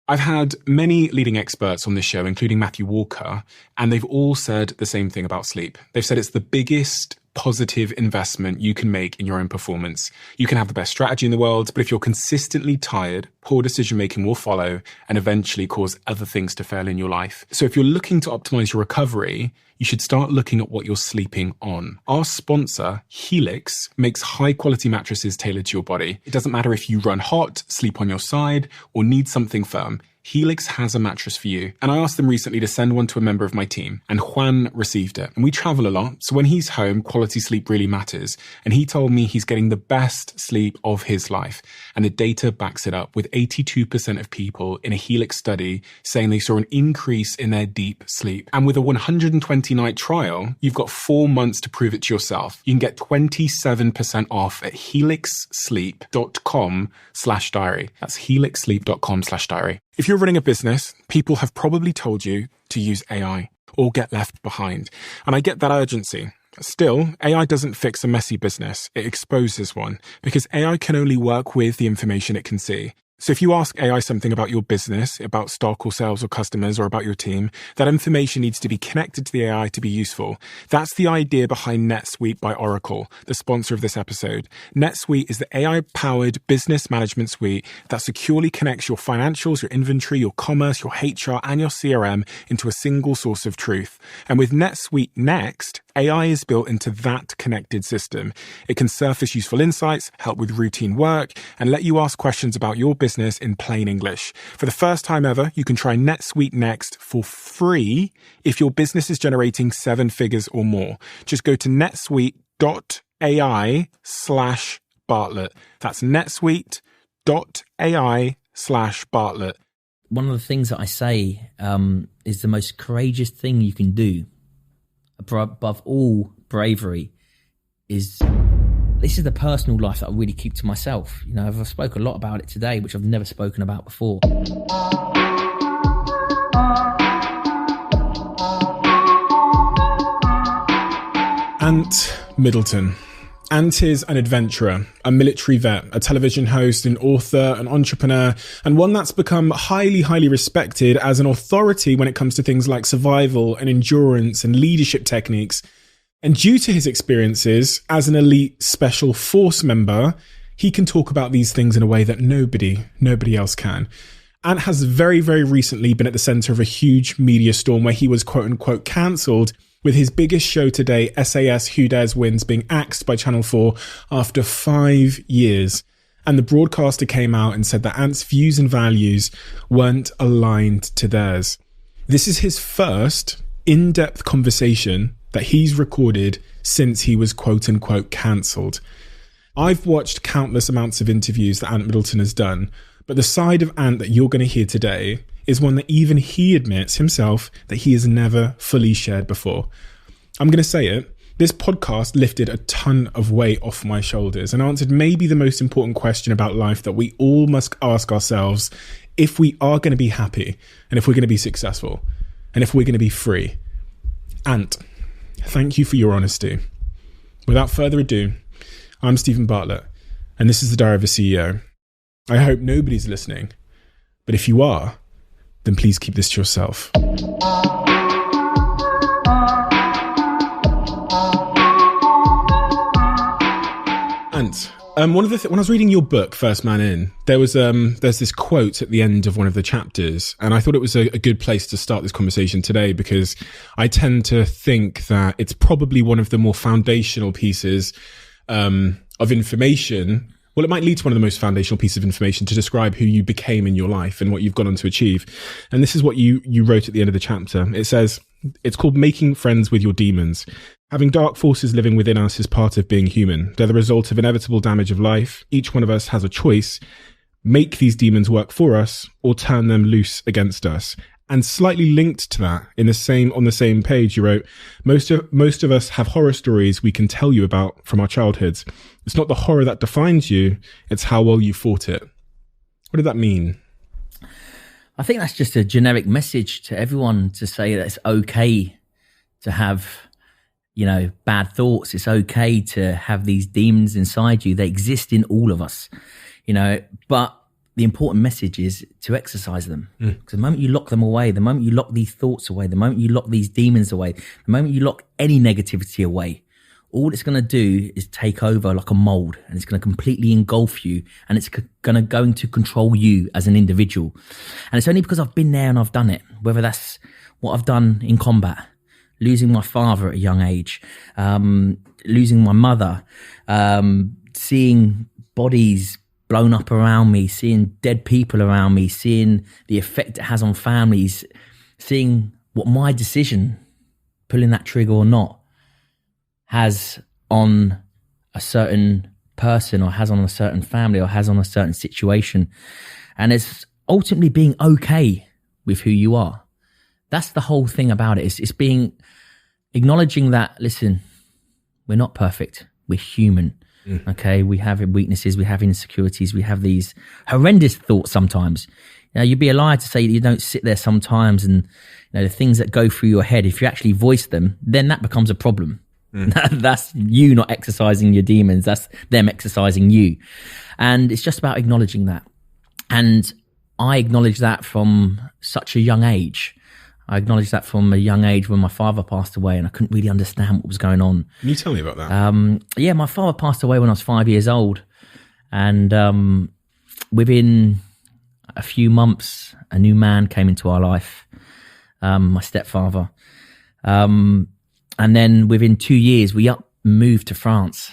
I've had many leading experts on this show, including Matthew Walker, and they've all said the same thing about sleep. They've said it's the biggest positive investment you can make in your own performance. You can have the best strategy in the world, but if you're consistently tired, poor decision-making will follow and eventually cause other things to fail in your life. So if you're looking to optimize your recovery, you should start looking at what you're sleeping on. Our sponsor, Helix, makes high-quality mattresses tailored to your body. It doesn't matter if you run hot, sleep on your side, or need something firm. Helix has a mattress for you. And I asked them recently to send one to a member of my team, and Juan received it. And we travel a lot, so when he's home, quality sleep really matters. And he told me he's getting the best sleep of his life. And the data backs it up, with 82% of people in a Helix study saying they saw an increase in their deep sleep. And with a 120-night trial, you've got 4 months to prove it to yourself. You can get 27% off at helixsleep.com/diary. That's helixsleep.com/diary. If you're running a business, people have probably told you to use AI or get left behind. And I get that urgency. Still, AI doesn't fix a messy business. It exposes one, because AI can only work with the information it can see. So if you ask AI something about your business, about stock or sales or customers or about your team, that information needs to be connected to the AI to be useful. That's the idea behind NetSuite by Oracle, the sponsor of this episode. NetSuite is the AI-powered business management suite that securely connects your financials, your inventory, your commerce, your HR, and your CRM into a single source of truth. And with NetSuite Next, AI is built into that connected system. It can surface useful insights, help with routine work, and let you ask questions about your business in plain English. For the first time ever, you can try NetSuite Next for free if your business is generating 7 figures or more. Just go to netsuite.ai/Bartlett. That's netsuite.ai/Bartlett. One of the things that I say is the most courageous thing you can do, above all bravery, is this is the personal life that I really keep to myself. You know, I've spoken a lot about it today, which I've never spoken about before. Ant Middleton. Ant is an adventurer, a military vet, a television host, an author, an entrepreneur, and one that's become highly, highly respected as an authority when it comes to things like survival and endurance and leadership techniques. And due to his experiences as an elite special force member, he can talk about these things in a way that nobody else can. Ant has very, very recently been at the center of a huge media storm where he was quote unquote cancelled, with his biggest show today, SAS Who Dares Wins, being axed by Channel 4 after 5 years. And the broadcaster came out and said that Ant's views and values weren't aligned to theirs. This is his first in-depth conversation that he's recorded since he was quote unquote cancelled. I've watched countless amounts of interviews that Ant Middleton has done, but the side of Ant that you're going to hear today is one that even he admits himself that he has never fully shared before. I'm going to say it. This podcast lifted a ton of weight off my shoulders and answered maybe the most important question about life that we all must ask ourselves if we are going to be happy, and if we're going to be successful, and if we're going to be free. Ant, thank you for your honesty. Without further ado, I'm Stephen Bartlett, and this is the Diary of a CEO. I hope nobody's listening, but if you are, then please keep this to yourself. And when I was reading your book, First Man In, there's this quote at the end of one of the chapters, and I thought it was a good place to start this conversation today, because I tend to think that it's probably one of the more foundational pieces of information. Well, it might lead to one of the most foundational pieces of information to describe who you became in your life and what you've gone on to achieve. And this is what you wrote at the end of the chapter. It says, it's called Making Friends with Your Demons. Having dark forces living within us is part of being human. They're the result of inevitable damage of life. Each one of us has a choice. Make these demons work for us or turn them loose against us. And slightly linked to that, on the same page, you wrote, most of us have horror stories we can tell you about from our childhoods. It's not the horror that defines you, it's how well you fought it. What did that mean? I think that's just a generic message to everyone to say that it's okay to have, bad thoughts. It's okay to have these demons inside you. They exist in all of us, but the important message is to exercise them. Because the moment you lock them away, the moment you lock these thoughts away, the moment you lock these demons away, the moment you lock any negativity away, all it's going to do is take over like a mold, and it's going to completely engulf you, and it's going to control you as an individual. And it's only because I've been there and I've done it, whether that's what I've done in combat, losing my father at a young age, losing my mother, seeing bodies blown up around me, seeing dead people around me, seeing the effect it has on families, seeing what my decision, pulling that trigger or not, has on a certain person, or has on a certain family, or has on a certain situation. And it's ultimately being okay with who you are. That's the whole thing about it. It's being, acknowledging that, listen, we're not perfect. We're human. Okay. We have weaknesses. We have insecurities. We have these horrendous thoughts sometimes. You know, you'd be a liar to say you don't sit there sometimes, and you know, the things that go through your head, if you actually voice them, then that becomes a problem. That's you not exercising your demons. That's them exercising you. And it's just about acknowledging that. And I acknowledge that from such a young age. I acknowledged that from a young age when my father passed away, and I couldn't really understand what was going on. Can you tell me about that? Yeah, my father passed away when I was 5 years old. And within a few months, a new man came into our life, my stepfather. And then within 2 years, we moved to France.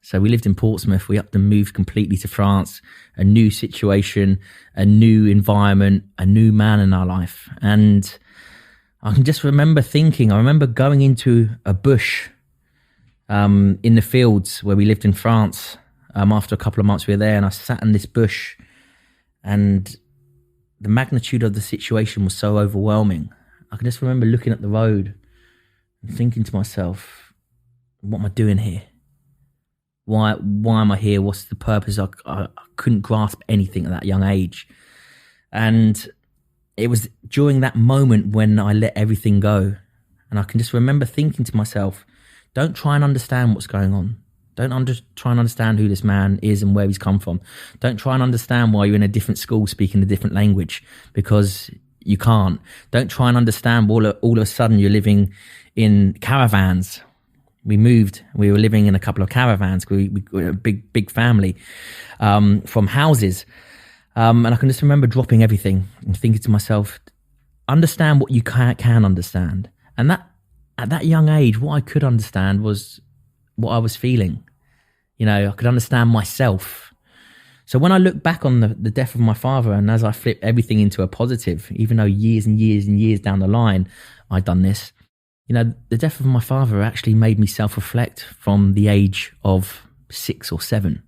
So we lived in Portsmouth. We up and moved completely to France, a new situation, a new environment, a new man in our life. And I can just remember thinking, I remember going into a bush in the fields where we lived in France. After a couple of months we were there, and I sat in this bush, and the magnitude of the situation was so overwhelming. I can just remember looking at the road and thinking to myself, what am I doing here? Why am I here? What's the purpose? I couldn't grasp anything at that young age. And it was during that moment when I let everything go. And I can just remember thinking to myself, don't try and understand what's going on. Don't try and understand who this man is and where he's come from. Don't try and understand why you're in a different school speaking a different language, because you can't. Don't try and understand all of a sudden you're living in caravans. We were living in a couple of caravans. We were a big family from houses. And I can just remember dropping everything and thinking to myself, understand what you can understand. And that at that young age, what I could understand was what I was feeling. You know, I could understand myself. So when I look back on the death of my father, and as I flip everything into a positive, even though years and years and years down the line I'd done this, you know, the death of my father actually made me self-reflect from the age of 6 or 7.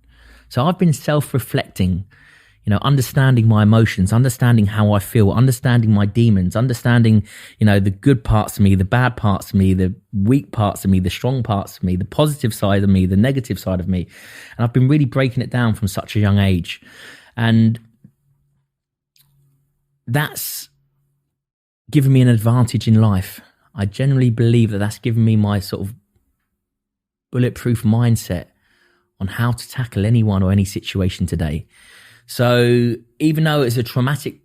So I've been self-reflecting, you know, understanding my emotions, understanding how I feel, understanding my demons, understanding, you know, the good parts of me, the bad parts of me, the weak parts of me, the strong parts of me, the positive side of me, the negative side of me. And I've been really breaking it down from such a young age. And that's given me an advantage in life. I generally believe that that's given me my sort of bulletproof mindset on how to tackle anyone or any situation today. So even though it's a traumatic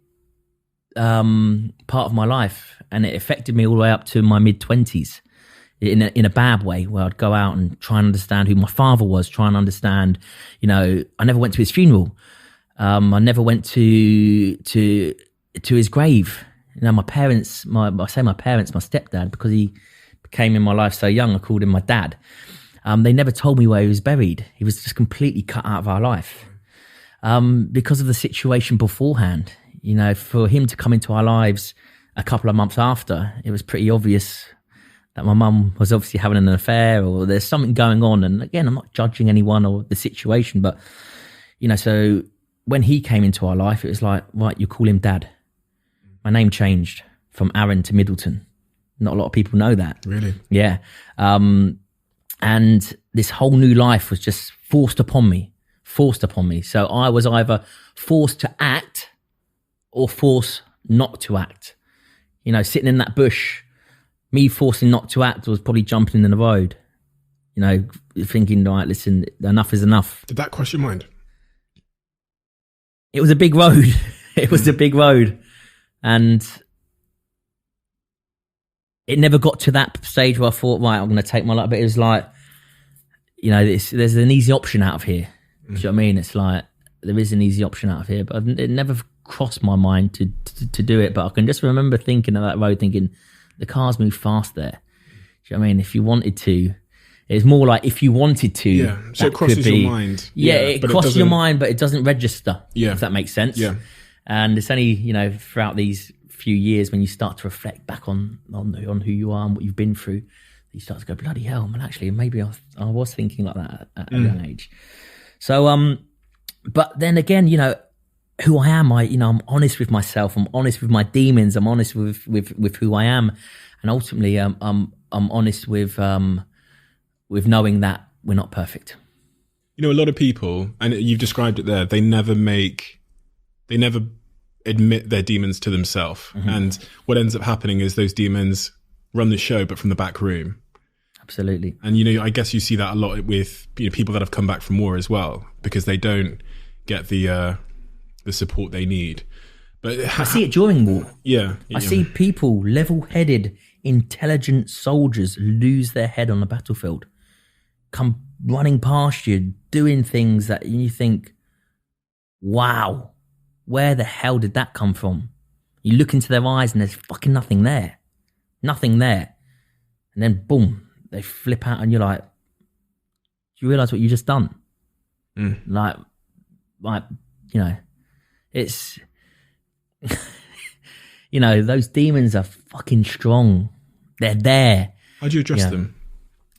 part of my life, and it affected me all the way up to my mid-20s in a bad way, where I'd go out and try and understand who my father was, try and understand, you know, I never went to his funeral. I never went to his grave. You know, my parents, my stepdad, because he came in my life so young, I called him my dad. They never told me where he was buried. He was just completely cut out of our life. Because of the situation beforehand, you know, for him to come into our lives a couple of months after, it was pretty obvious that my mum was obviously having an affair, or there's something going on. And again, I'm not judging anyone or the situation, but, you know, so when he came into our life, it was like, right, you call him Dad. My name changed from Aaron to Middleton. Not a lot of people know that. Really? Yeah. And this whole new life was just forced upon me. So I was either forced to act or forced not to act. You know, sitting in that bush, me forcing not to act was probably jumping in the road. You know, thinking, right, listen, enough is enough. Did that cross your mind? it was a big road. It was a big road. And it never got to that stage where I thought, right, I'm going to take my life. But it was like, you know, there's an easy option out of here. Do you know what I mean? It's like, there is an easy option out of here. But it never crossed my mind to do it. But I can just remember thinking of that road, thinking, the cars move fast there. Do you know what I mean? If you wanted to, it's more like if you wanted to. Yeah, so it crosses your mind. Yeah, it crosses your mind, but it doesn't register. Yeah. If that makes sense. Yeah. And it's only, you know, throughout these few years when you start to reflect back on who you are and what you've been through, you start to go, bloody hell, man, actually, maybe I was thinking like that at a young age. So, but then again, you know, who I am, I'm honest with myself, I'm honest with my demons, I'm honest with who I am. And ultimately, I'm honest with knowing that we're not perfect. You know, a lot of people, and you've described it there, they never admit their demons to themselves. Mm-hmm. And what ends up happening is those demons run the show, but from the back room. Absolutely. And, you know, I guess you see that a lot with, you know, people that have come back from war as well, because they don't get the support they need. But I see it during war. Yeah. I see people, level-headed, intelligent soldiers lose their head on the battlefield, come running past you, doing things that you think, wow, where the hell did that come from? You look into their eyes and there's fucking nothing there. Nothing there. And then boom, they flip out and you're like, do you realise what you just done? Like, you know, it's, you know, those demons are fucking strong. They're there. How do you address them?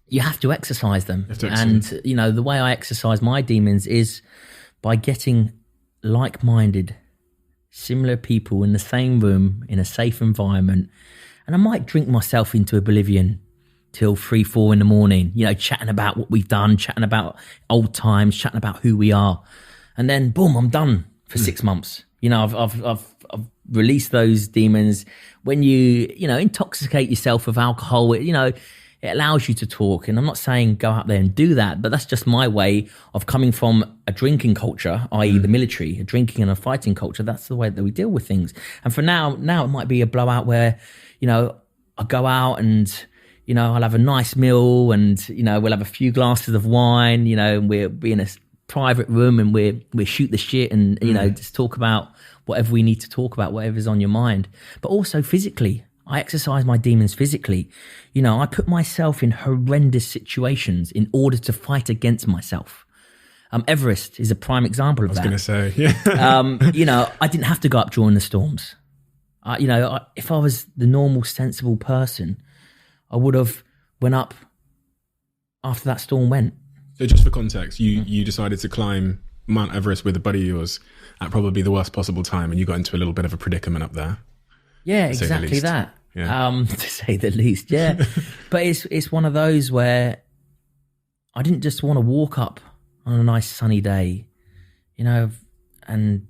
You have to exercise them. And, you know, the way I exercise my demons is by getting like-minded, similar people in the same room, in a safe environment. And I might drink myself into oblivion till 3, 4 in the morning, you know, chatting about what we've done, chatting about old times, chatting about who we are. And then, boom, I'm done for 6 months. You know, I've released those demons. When you know, intoxicate yourself with alcohol, you know, it allows you to talk. And I'm not saying go out there and do that, but that's just my way of coming from a drinking culture, i.e. the military, a drinking and a fighting culture. That's the way that we deal with things. And for now it might be a blowout where, you know, I go out and, you know, I'll have a nice meal and, you know, we'll have a few glasses of wine, you know, and we'll be in a private room and we shoot the shit and, you know, just talk about whatever we need to talk about, whatever's on your mind. But also physically, I exercise my demons physically. You know, I put myself in horrendous situations in order to fight against myself. Everest is a prime example of that. I was going to say, yeah. You know, I didn't have to go up during the storms. You know, if I was the normal, sensible person, I would have went up after that storm went. So just for context, you decided to climb Mount Everest with a buddy of yours at probably the worst possible time, and you got into a little bit of a predicament up there. Yeah, exactly that. Yeah. To say the least, yeah. But it's one of those where I didn't just want to walk up on a nice sunny day, you know, and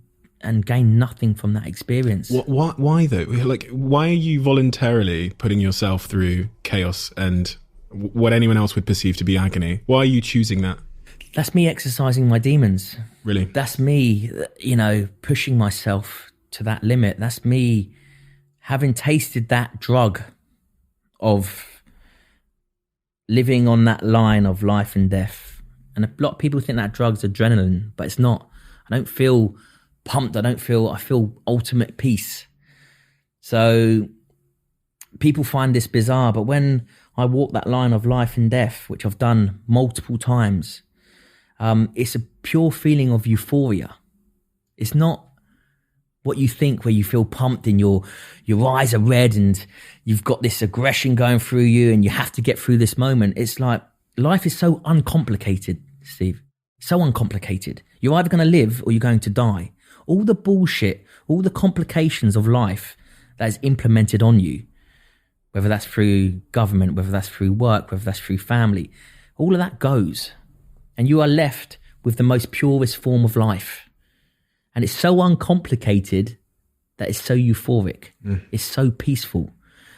gain nothing from that experience. Why though? Like, why are you voluntarily putting yourself through chaos and what anyone else would perceive to be agony? Why are you choosing that? That's me exercising my demons. Really? That's me, you know, pushing myself to that limit. That's me having tasted that drug of living on that line of life and death. And a lot of people think that drug's adrenaline, but it's not. I don't feel pumped. I feel ultimate peace. So people find this bizarre, but when I walk that line of life and death, which I've done multiple times, it's a pure feeling of euphoria. It's not what you think where you feel pumped and your eyes are red and you've got this aggression going through you and you have to get through this moment. It's like life is so uncomplicated, Steve. So uncomplicated. You're either going to live or you're going to die. All the bullshit, all the complications of life that is implemented on you, whether that's through government, whether that's through work, whether that's through family, all of that goes. And you are left with the most purest form of life. And it's so uncomplicated that it's so euphoric. It's so peaceful.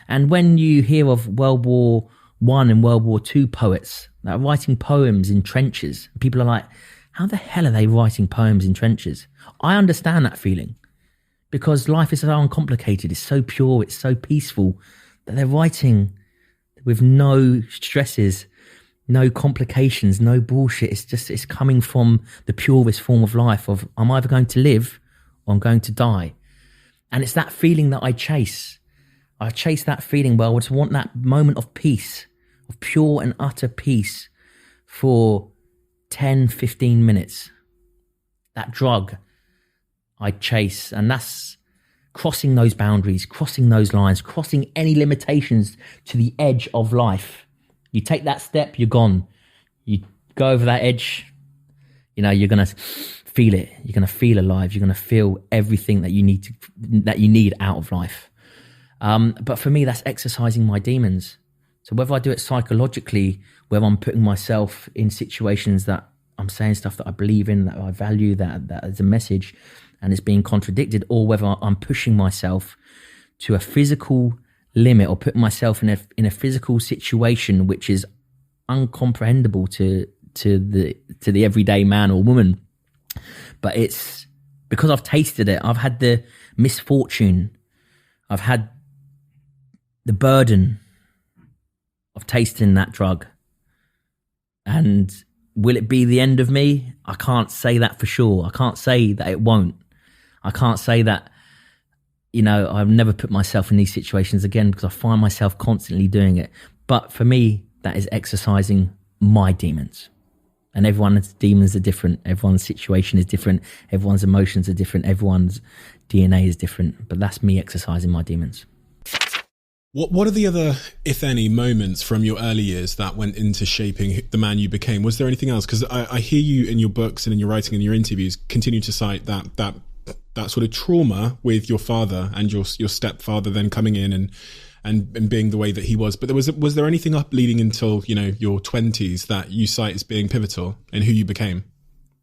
And when you hear of World War I and World War II poets that are writing poems in trenches, people are like, how the hell are they writing poems in trenches? I understand that feeling because life is so uncomplicated. It's so pure. It's so peaceful that they're writing with no stresses, no complications, no bullshit. It's coming from the purest form of life of I'm either going to live or I'm going to die. And it's that feeling that I chase. I chase that feeling where I just want that moment of peace, of pure and utter peace for 10, 15 minutes. That drug I chase, and that's crossing those boundaries, crossing those lines, crossing any limitations to the edge of life. You take that step, you're gone. You go over that edge, you're going to feel it. You're going to feel alive. You're going to feel everything that you need out of life. But for me, that's exercising my demons. So whether I do it psychologically, whether I'm putting myself in situations that I'm saying stuff that I believe in, that I value, that is a message and it's being contradicted, or whether I'm pushing myself to a physical limit or putting myself in a physical situation which is uncomprehendable to the everyday man or woman. But it's because I've tasted it. I've had the misfortune. I've had the burden of tasting that drug. And will it be the end of me? I can't say that for sure. I can't say that it won't. I can't say that, I've never put myself in these situations again because I find myself constantly doing it. But for me, that is exercising my demons. And everyone's demons are different. Everyone's situation is different. Everyone's emotions are different. Everyone's DNA is different. But that's me exercising my demons. What are the other, if any, moments from your early years that went into shaping the man you became? Was there anything else? Because I hear you in your books and in your writing and your interviews continue to cite that sort of trauma with your father and your stepfather then coming in and being the way that he was. But was there anything up leading until, your 20s that you cite as being pivotal in who you became?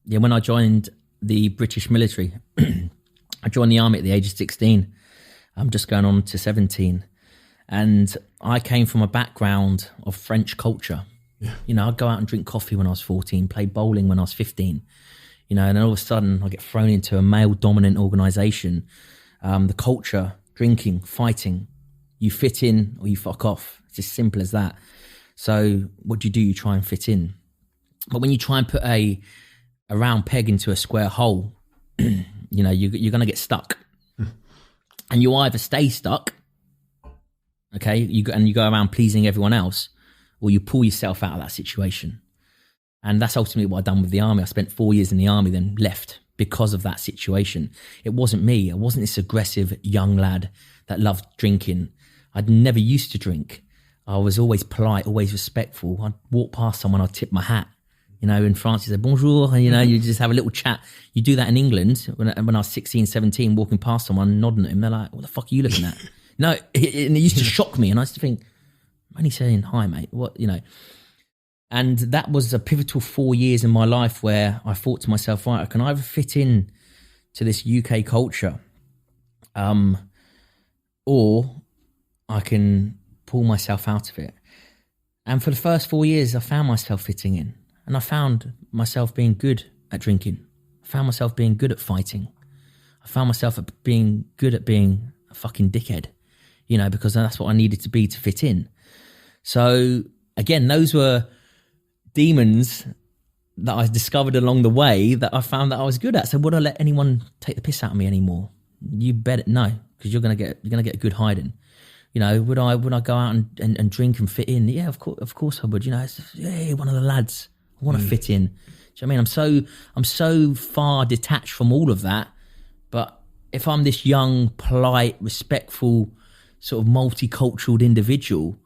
Yeah, when I joined the British military, I joined the army at the age of 16. I'm just going on to 17. And I came from a background of French culture. Yeah. I'd go out and drink coffee when I was 14, play bowling when I was 15. And then all of a sudden I get thrown into a male-dominant organisation. The culture, drinking, fighting. You fit in or you fuck off. It's as simple as that. So what do? You try and fit in. But when you try and put a round peg into a square hole, you're going to get stuck. And you either stay stuck, okay, you go around pleasing everyone else, or you pull yourself out of that situation. And that's ultimately what I've done with the army. I spent 4 years in the army, then left because of that situation. It wasn't me. I wasn't this aggressive young lad that loved drinking. I'd never used to drink. I was always polite, always respectful. I'd walk past someone, I'd tip my hat. In France, you say, bonjour, and, you just have a little chat. You do that in England when I was 16, 17, walking past someone, nodding at him. They're like, what the fuck are you looking at? No, it used to shock me. And I used to think, I'm only saying hi, mate. What. And that was a pivotal 4 years in my life where I thought to myself, right, I can either fit in to this UK culture, or I can pull myself out of it. And for the first 4 years, I found myself fitting in. And I found myself being good at drinking. I found myself being good at fighting. I found myself being good at being a fucking dickhead, because that's what I needed to be to fit in. So again, those were demons that I discovered along the way that I found that I was good at. So would I let anyone take the piss out of me anymore? You bet no, because you're gonna get a good hiding. Would I go out and drink and fit in? Yeah, of course I would. Hey, one of the lads. I want to fit in. Do you know what I mean? I'm so far detached from all of that. But if I'm this young, polite, respectful, sort of multicultural individual,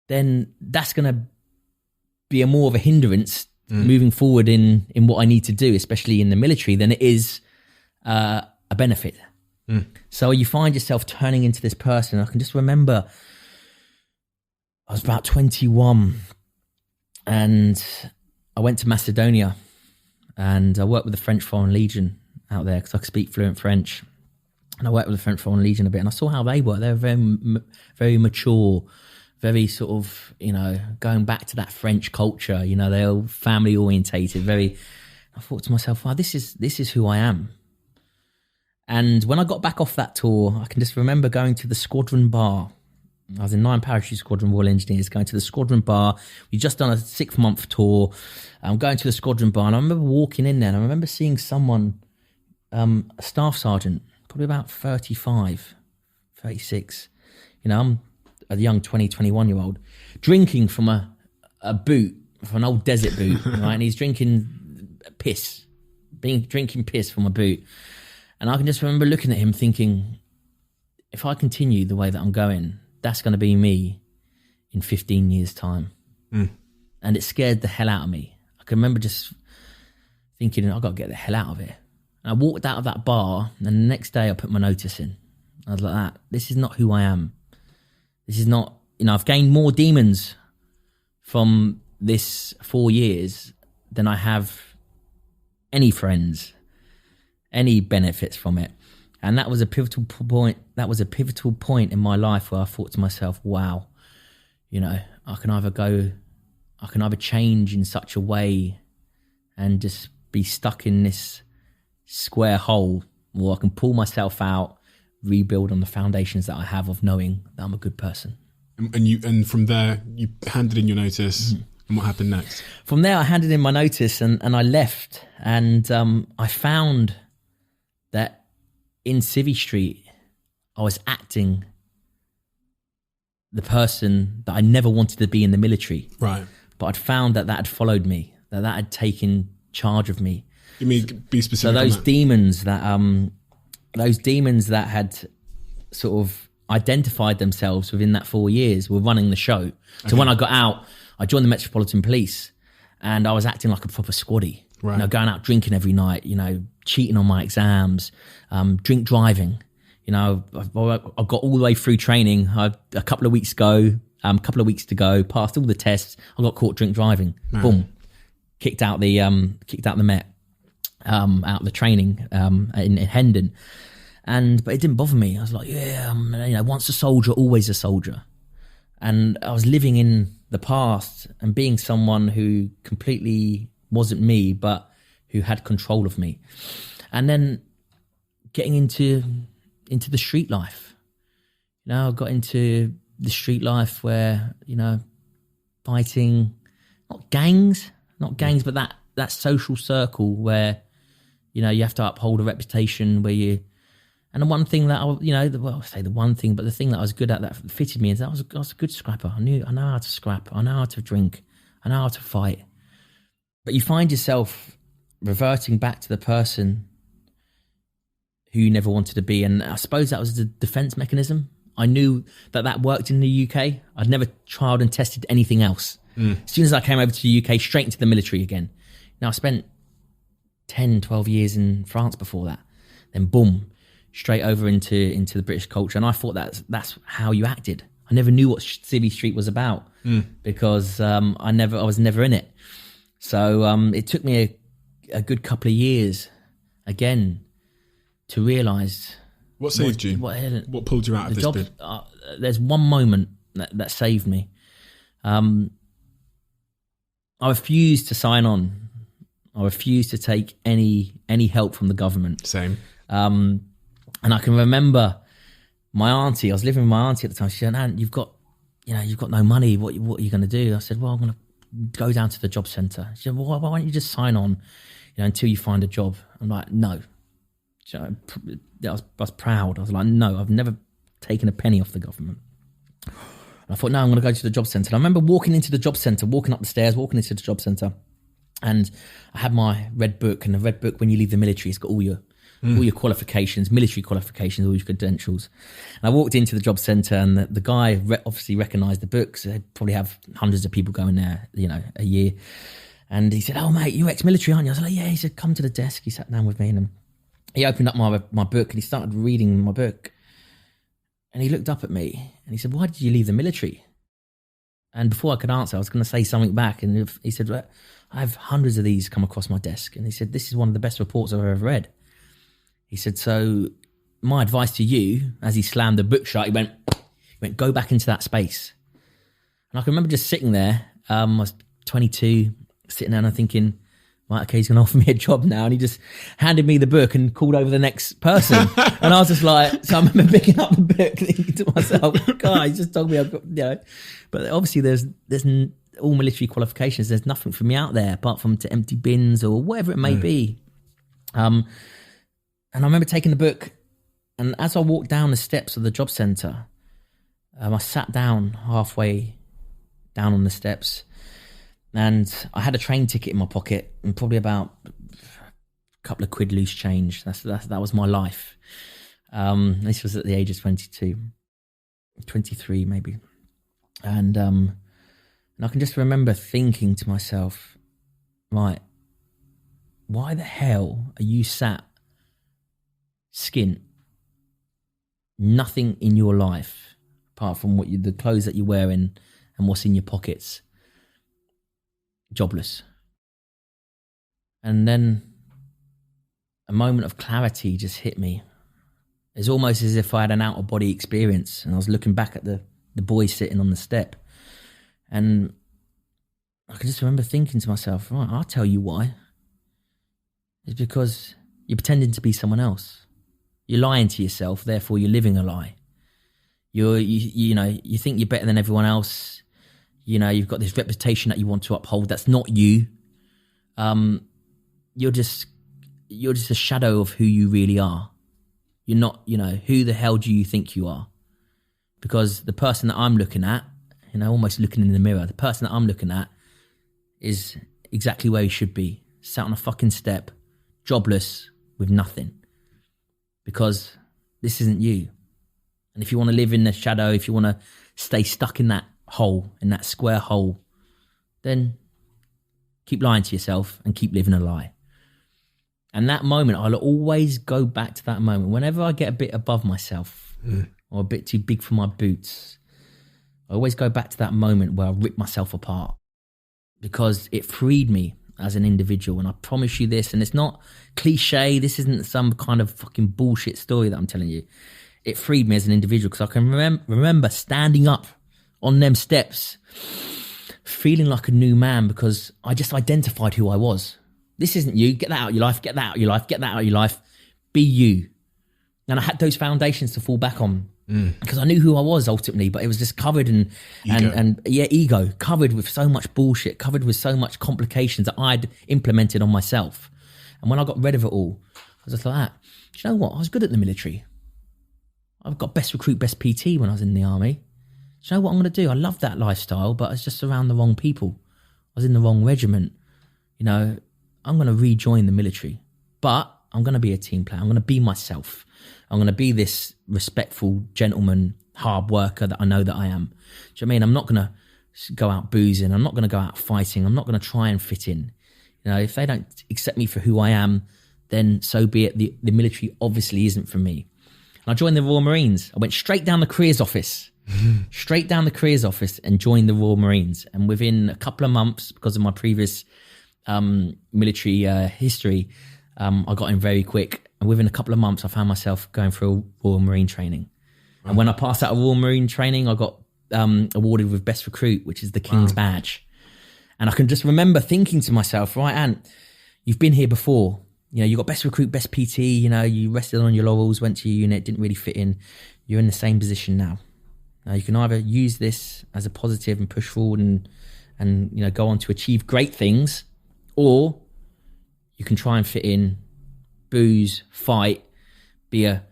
then that's going to be more of a hindrance moving forward in what I need to do, especially in the military, than it is a benefit. So you find yourself turning into this person. I can just remember I was about 21 and I went to Macedonia and I worked with the French Foreign Legion out there because I could speak fluent French. And I worked with the French Foreign Legion a bit and I saw how they work. They're very, very mature, very sort of, going back to that French culture. They're all family orientated, very I thought to myself, wow, this is who I am. And when I got back off that tour, I can just remember going to the squadron bar. I was in 9 Parachute Squadron Royal Engineers, going to the squadron bar. We'd just done a 6-month tour. I'm going to the squadron bar, and I remember walking in there, and I remember seeing someone, a staff sergeant, probably about 35, 36. You know, I'm a young 20, 21-year-old, drinking from a boot, from an old desert boot, right? And he's drinking drinking piss from a boot. And I can just remember looking at him thinking, if I continue the way that I'm going, that's going to be me in 15 years' time. And it scared the hell out of me. I can remember just thinking, I've got to get the hell out of here. And I walked out of that bar, and the next day I put my notice in. I was like, this is not who I am. This is not, I've gained more demons from this 4 years than I have any friends, any benefits from it. And that was a pivotal point. That was a pivotal point in my life where I thought to myself, wow, I can either change in such a way and just be stuck in this square hole, or I can pull myself out, rebuild on the foundations that I have of knowing that I'm a good person. And from there, you handed in your notice. And what happened next? From there, I handed in my notice and I left. And I found that in Civvy Street, I was acting the person that I never wanted to be in the military. Right. But I'd found that had followed me, that had taken charge of me. You mean, be specific. So those demons that had sort of identified themselves within that 4 years were running the show. So when I got out, I joined the Metropolitan Police, and I was acting like a proper squaddy. Right. Going out drinking every night, cheating on my exams, drink driving. I got all the way through training. A couple of weeks to go, passed all the tests. I got caught drink driving. Man. Boom, kicked out the Met, out of the training in Hendon. But it didn't bother me. I was like, once a soldier, always a soldier. And I was living in the past and being someone who completely wasn't me, but who had control of me. And then getting into the street life. I got into the street life where, fighting, not gangs, but that social circle where, you have to uphold a reputation where you. And the one thing that I say the one thing, but the thing that I was good at that fitted me is that I was a good scrapper. I know how to scrap. I know how to drink. I know how to fight. But you find yourself reverting back to the person who you never wanted to be. And I suppose that was the defense mechanism. I knew that worked in the UK. I'd never tried and tested anything else. As soon as I came over to the UK, straight into the military again. Now I spent 10, 12 years in France before that. Then boom, straight over into the British culture. And I thought that's how you acted. I never knew what Civvy Street was about because I was never in it. So it took me a good couple of years again to realise. What saved you? What pulled you out of this bit? There's one moment that saved me. I refused to sign on. I refused to take any help from the government. Same. And I can remember my auntie. I was living with my auntie at the time. She said, "Aunt, you've got no money. What are you going to do?" I said, "Well, I'm going to go down to the job centre." She said, "Well, why don't you just sign on, until you find a job?" I'm like, "No." I was proud. I was like, "No, I've never taken a penny off the government." And I thought, "No, I'm going to go to the job centre." And I remember walking into the job centre, walking up the stairs, walking into the job centre, and I had my red book. And the red book, when you leave the military, it's got all your qualifications, military qualifications, all your credentials. And I walked into the job centre, and the guy obviously recognised the books. They'd probably have hundreds of people going there, a year. And he said, "Oh, mate, you're ex-military, aren't you?" I was like, "Yeah." He said, "Come to the desk." He sat down with me, and he opened up my book, and he started reading my book. And he looked up at me, and he said, "Why did you leave the military?" And before I could answer, I was going to say something back. And he said, "Well, I have hundreds of these come across my desk." And he said, "This is one of the best reports I've ever read." He said, "So my advice to you," as he slammed the book shut, he went, "Go back into that space." And I can remember just sitting there. I was 22, sitting there and I'm thinking, right, okay, he's going to offer me a job now. And he just handed me the book and called over the next person. And I was just like, so I remember picking up the book thinking to myself, God, he just told me I've got, but obviously there's all military qualifications. There's nothing for me out there apart from to empty bins or whatever it may be. And I remember taking the book, and as I walked down the steps of the job centre, I sat down halfway down on the steps, and I had a train ticket in my pocket and probably about a couple of quid loose change. That was my life. This was at the age of 22, 23 maybe. And I can just remember thinking to myself, right, why the hell are you sat skint? Nothing in your life apart from the clothes that you're wearing and what's in your pockets. Jobless. And then a moment of clarity just hit me. It's almost as if I had an out-of-body experience, and I was looking back at the boy sitting on the step, and I can just remember thinking to myself, right, I'll tell you why. It's because you're pretending to be someone else. You're lying to yourself, therefore you're living a lie. You think you're better than everyone else. You've got this reputation that you want to uphold. That's not you. You're just a shadow of who you really are. You're not, who the hell do you think you are? Because the person that I'm looking at, almost looking in the mirror, the person that I'm looking at is exactly where he should be. Sat on a fucking step, jobless, with nothing. Because this isn't you. And if you want to live in the shadow, if you want to stay stuck in that hole, in that square hole, then keep lying to yourself and keep living a lie. And that moment, I'll always go back to that moment. Whenever I get a bit above myself or a bit too big for my boots, I always go back to that moment where I rip myself apart, because it freed me as an individual. And I promise you this, and it's not cliche, this isn't some kind of fucking bullshit story that I'm telling you. It freed me as an individual, because I can remember standing up on them steps, feeling like a new man, because I just identified who I was. This isn't you. Get that out of your life. Get that out of your life. Get that out of your life. Be you. And I had those foundations to fall back on, because I knew who I was ultimately, but it was just covered ego, covered with so much bullshit, covered with so much complications that I'd implemented on myself. And when I got rid of it all, I was just like that. Do you know what? I was good at the military. I've got best recruit, best PT when I was in the army. Do you know what I'm going to do? I love that lifestyle, but I was just around the wrong people. I was in the wrong regiment. I'm going to rejoin the military, but I'm going to be a team player. I'm going to be myself. I'm going to be this respectful gentleman, hard worker that I know that I am. Do you know what I mean? I'm not going to go out boozing. I'm not going to go out fighting. I'm not going to try and fit in. If they don't accept me for who I am, then so be it. The military obviously isn't for me. And I joined the Royal Marines. I went straight down the careers office. Straight down the careers office and joined the Royal Marines. And within a couple of months, because of my previous military history, I got in very quick, and within a couple of months I found myself going through a Royal Marine training. And when I passed out of Royal Marine training, I got awarded with Best Recruit, which is the King's Badge. And I can just remember thinking to myself, right, Ant, you've been here before. You got Best Recruit, Best PT, you rested on your laurels, went to your unit, didn't really fit in. You're in the same position now. Now you can either use this as a positive and push forward and go on to achieve great things, or you can try and fit in, booze, fight, be a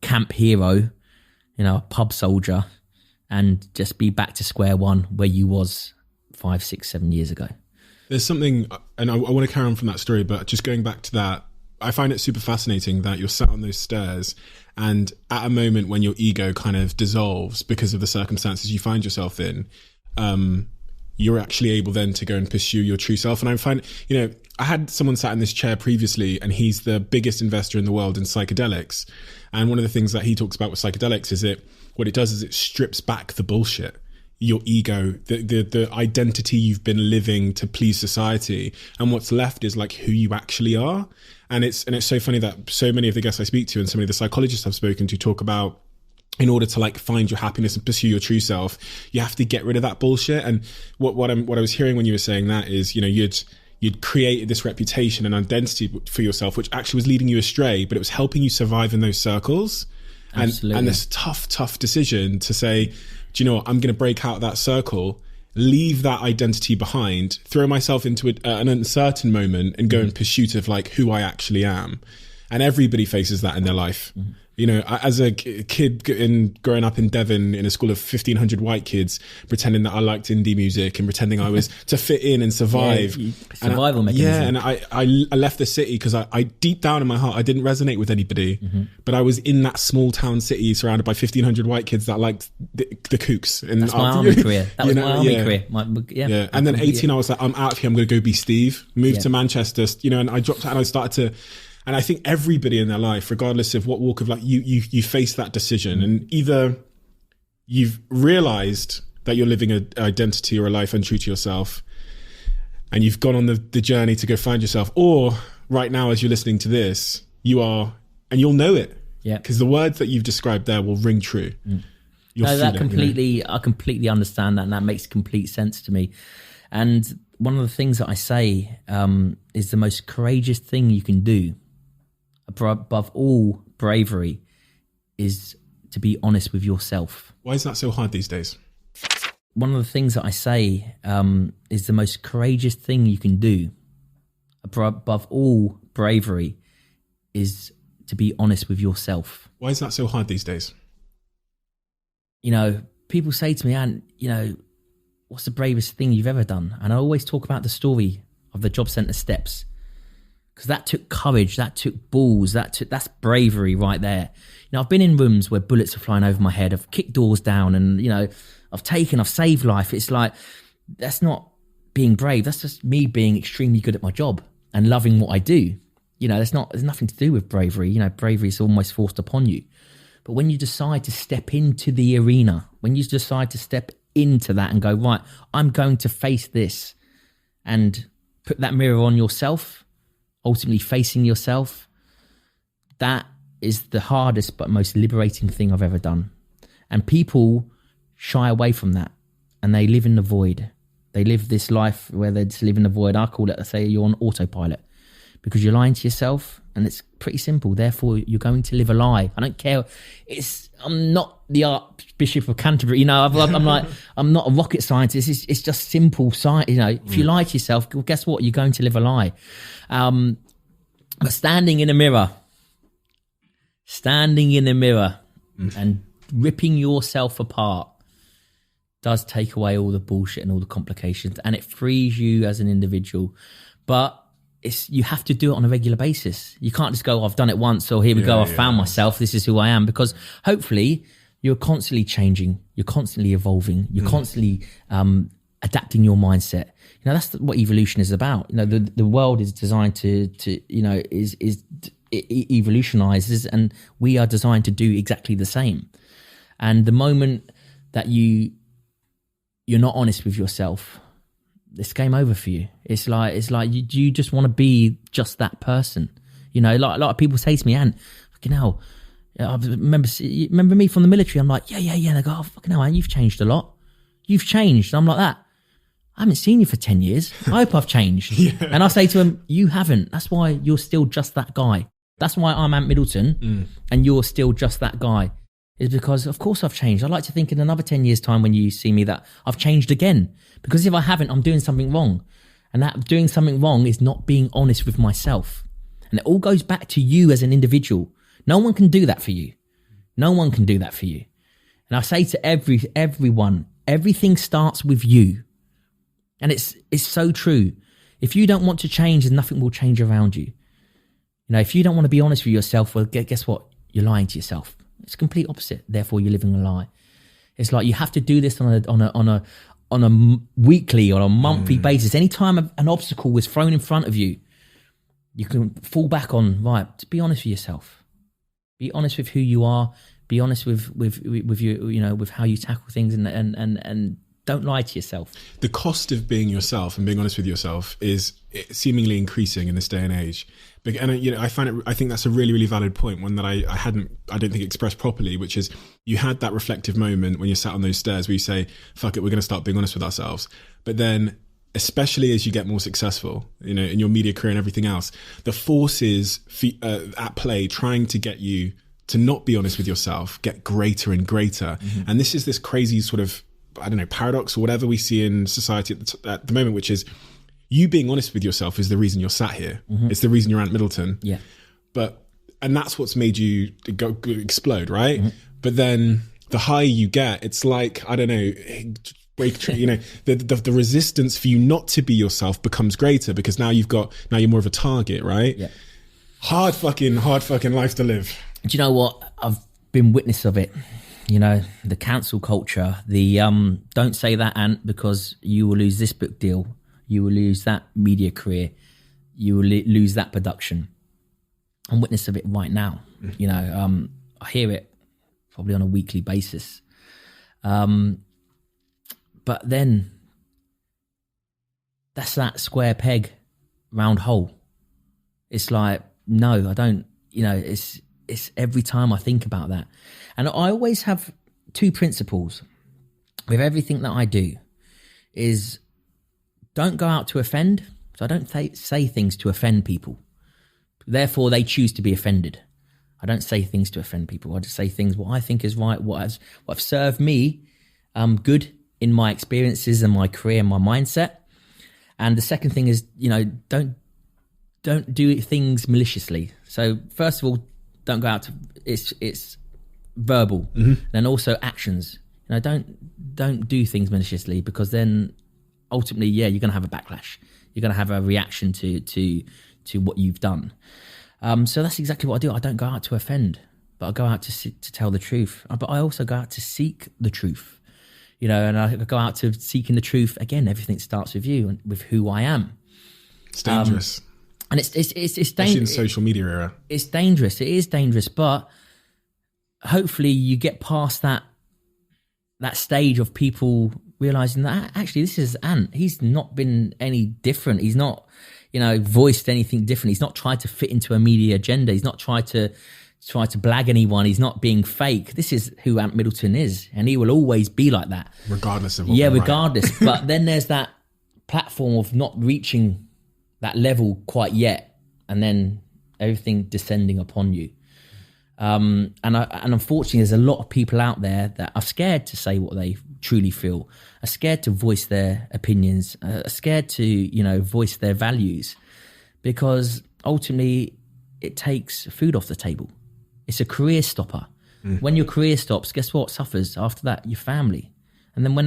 camp hero, a pub soldier, and just be back to square one where you was 5, 6, 7 years ago. There's something, and I want to carry on from that story, but just going back to that, I find it super fascinating that you're sat on those stairs, and at a moment when your ego kind of dissolves because of the circumstances you find yourself in, you're actually able then to go and pursue your true self. And I find, I had someone sat in this chair previously, and he's the biggest investor in the world in psychedelics. And one of the things that he talks about with psychedelics is what it does is it strips back the bullshit. Your ego, the identity you've been living to please society, and what's left is like who you actually are. And it's so funny that so many of the guests I speak to and so many of the psychologists I've spoken to talk about, in order to like find your happiness and pursue your true self, you have to get rid of that bullshit. And what I was hearing when you were saying that is, you'd created this reputation and identity for yourself, which actually was leading you astray, but it was helping you survive in those circles. And this tough decision to say, do you know what, I'm going to break out of that circle, leave that identity behind, throw myself into an uncertain moment and go in pursuit of like who I actually am. And everybody faces that in their life. You know, as a kid growing up in Devon in a school of 1,500 white kids, pretending that I liked indie music and pretending I was to fit in and survive. Survival mechanism. And I left the city because I deep down in my heart, I didn't resonate with anybody, but I was in that small town city surrounded by 1,500 white kids that liked the Kooks. And that's my army career. That was my army career. And then 18, I was like, I'm out of here. I'm going to go be Steve. Moved to Manchester, you know, and I dropped out and I started to. And I think everybody in their life, regardless of what walk of life, you face that decision. And either you've realized that you're living an identity or a life untrue to yourself, and you've gone on the journey to go find yourself, or right now, as you're listening to this, you are, and you'll know it. Yeah. Because the words that you've described there will ring true. No, that completely, you know? I completely understand that, and that makes complete sense to me. And one of the things that I say is the most courageous thing you can do, above all bravery, is to be honest with yourself. Why is that so hard these days? One of the things that I say is the most courageous thing you can do, above all bravery, is to be honest with yourself. Why is that so hard these days? You know, people say to me, "And you know, what's the bravest thing you've ever done?" And I always talk about the story of the job centre steps. Because that took courage, that took balls, that's bravery right there. You know, I've been in rooms where bullets are flying over my head. I've kicked doors down, and you know, I've saved life. It's like, that's not being brave. That's just me being extremely good at my job and loving what I do. You know, there's nothing to do with bravery. You know, bravery is almost forced upon you. But when you decide to step into the arena, when you decide to step into that and go, right, I'm going to face this, and put that mirror on yourself, ultimately facing yourself, that is the hardest but most liberating thing I've ever done. And people shy away from that, and they live in the void. They live this life where they just live in the void. I call it, I say, you're on autopilot, because you're lying to yourself, and it's pretty simple. Therefore, you're going to live a lie. I don't care. I'm not the Archbishop of Canterbury. You know, I'm not a rocket scientist. It's just simple science. You know, if you lie to yourself, well, guess what? You're going to live a lie. But standing in a mirror and ripping yourself apart does take away all the bullshit and all the complications, and it frees you as an individual. But you have to do it on a regular basis. You can't just go, I've done it once, or here we go, I found myself, this is who I am. Because hopefully you're constantly changing, you're constantly evolving, you're constantly adapting your mindset. You know, that's what evolution is about. You know, the world is designed to you know, it evolutionizes, and we are designed to do exactly the same. And the moment that you're not honest with yourself, it's game over for you. It's like you just want to be just that person. You know, like a lot of people say to me, "And fucking hell, I remember me from the military." I'm like, yeah. And they go, "Oh, fucking hell, Anne, you've changed a lot. You've changed." And I'm like that. I haven't seen you for 10 years. I hope I've changed. And I say to them, you haven't. That's why you're still just that guy. That's why I'm at Middleton and you're still just that guy. Is because, of course, I've changed. I'd like to think in another 10 years' time when you see me that I've changed again. Because if I haven't, I'm doing something wrong. And that doing something wrong is not being honest with myself. And it all goes back to you as an individual. No one can do that for you. No one can do that for you. And I say to everyone, everything starts with you. And it's so true. If you don't want to change, then nothing will change around you. You know, if you don't want to be honest with yourself, well, guess what? You're lying to yourself. It's complete opposite. Therefore, you're living a lie. It's like you have to do this on a weekly or a monthly basis. Anytime an obstacle is thrown in front of you, you can fall back on, right, to be honest with yourself. Be honest with who you are. Be honest with you know, with how you tackle things, and don't lie to yourself. The cost of being yourself and being honest with yourself is seemingly increasing in this day and age. And you know, I think that's a really, really valid point, one that I don't think expressed properly, which is you had that reflective moment when you sat on those stairs where you say, fuck it, we're going to start being honest with ourselves. But then especially as you get more successful, you know, in your media career and everything else, the forces at play trying to get you to not be honest with yourself get greater and greater. And this is this crazy sort of, I don't know, paradox or whatever we see in society at the moment, which is you being honest with yourself is the reason you're sat here. It's the reason you're at Middleton. Yeah. And that's what's made you explode, right? But then the higher you get, it's like, I don't know, you know, the resistance for you not to be yourself becomes greater because now you're more of a target, right? Yeah. Hard fucking life to live. Do you know what? I've been witness of it. You know, the cancel culture, the don't say that, Ant, because you will lose this book deal. You will lose that media career. You will lose that production. I'm witness of it right now. You know, I hear it probably on a weekly basis. But then that's that square peg, round hole. It's like, no, I don't, you know, it's every time I think about that. And I always have two principles with everything that I do is don't go out to offend. So I don't say things to offend people. Therefore, they choose to be offended. I don't say things to offend people. I just say things what I think is right, what have served me good in my experiences and my career and my mindset. And the second thing is, you know, don't do things maliciously. So first of all, don't go out to it's verbal. Then also actions. You know, don't do things maliciously because then ultimately, yeah, you're going to have a backlash. You're going to have a reaction to what you've done. So that's exactly what I do. I don't go out to offend, but I go out to tell the truth. But I also go out to seek the truth. You know, and I go out to seeking the truth. Again, everything starts with you and with who I am. It's dangerous. And it's dangerous. In social media era. It's dangerous. It is dangerous. But hopefully you get past that stage of people realizing that actually this is Ant. He's not been any different. He's not, you know, voiced anything different. He's not tried to fit into a media agenda. He's not tried to blag anyone. He's not being fake. This is who Ant Middleton is, and he will always be like that, regardless of regardless. But then there's that platform of not reaching that level quite yet, and then everything descending upon you. And unfortunately, there's a lot of people out there that are scared to say what they truly feel, are scared to voice their opinions, are scared to, you know, voice their values, because ultimately it takes food off the table. It's a career stopper. When your career stops, guess what suffers after that? Your family. And then when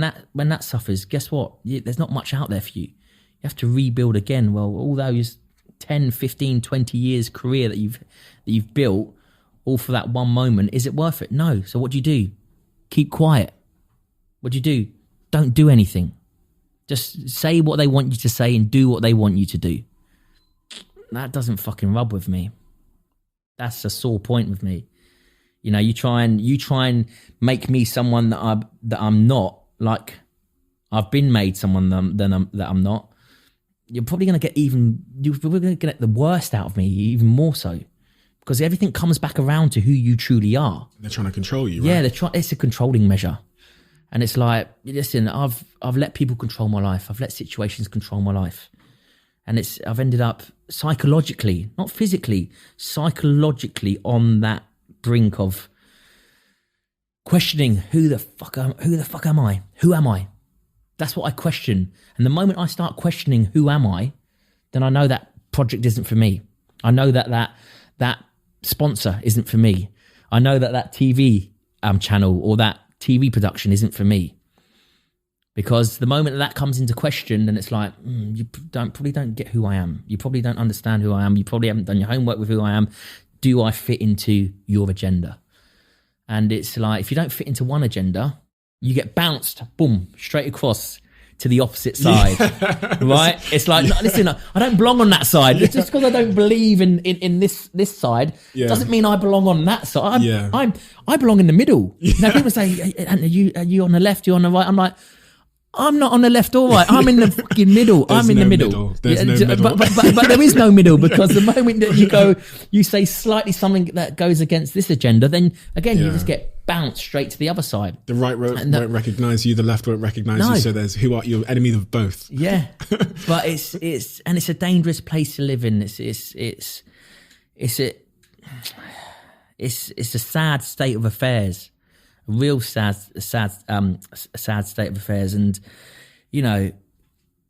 that suffers, guess what? There's not much out there for you. You have to rebuild again. Well, all those 10, 15, 20 years career that you've built, all for that one moment, is it worth it? No. So what do? Keep quiet. What do? Don't do anything. Just say what they want you to say and do what they want you to do. That doesn't fucking rub with me. That's a sore point with me. You know, you try and make me someone that I'm not, like I've been made someone that I'm not. You're probably going to get the worst out of me, even more so, because everything comes back around to who you truly are. They're trying to control you, right? Yeah, it's a controlling measure. And it's like, listen, I've let people control my life. I've let situations control my life. And I've ended up psychologically, not physically, psychologically on that brink of questioning who the fuck am I? Who am I? That's what I question. And the moment I start questioning who am I, then I know that project isn't for me. I know that sponsor isn't for me. I know that TV channel or that TV production isn't for me. Because the moment that comes into question, then it's like, you probably don't get who I am. You probably don't understand who I am. You probably haven't done your homework with who I am. Do I fit into your agenda? And it's like, if you don't fit into one agenda, you get bounced, boom, straight across to the opposite side, right? It's like, no, listen, I don't belong on that side. Just because I don't believe in this side doesn't mean I belong on that side. I belong in the middle. You know, people say, are you on the left? You're on the right. I'm like, I'm not on the left or right. I'm in the fucking middle. I'm in the middle. There's no middle. But there is no middle, because the moment that you say slightly something that goes against this agenda, then again, you just get bounced straight to the other side. The right won't recognise you, the left won't recognise you. So there's who are you, enemy of both. Yeah. But it's a dangerous place to live in. It's a sad state of affairs. A real sad state of affairs. And, you know,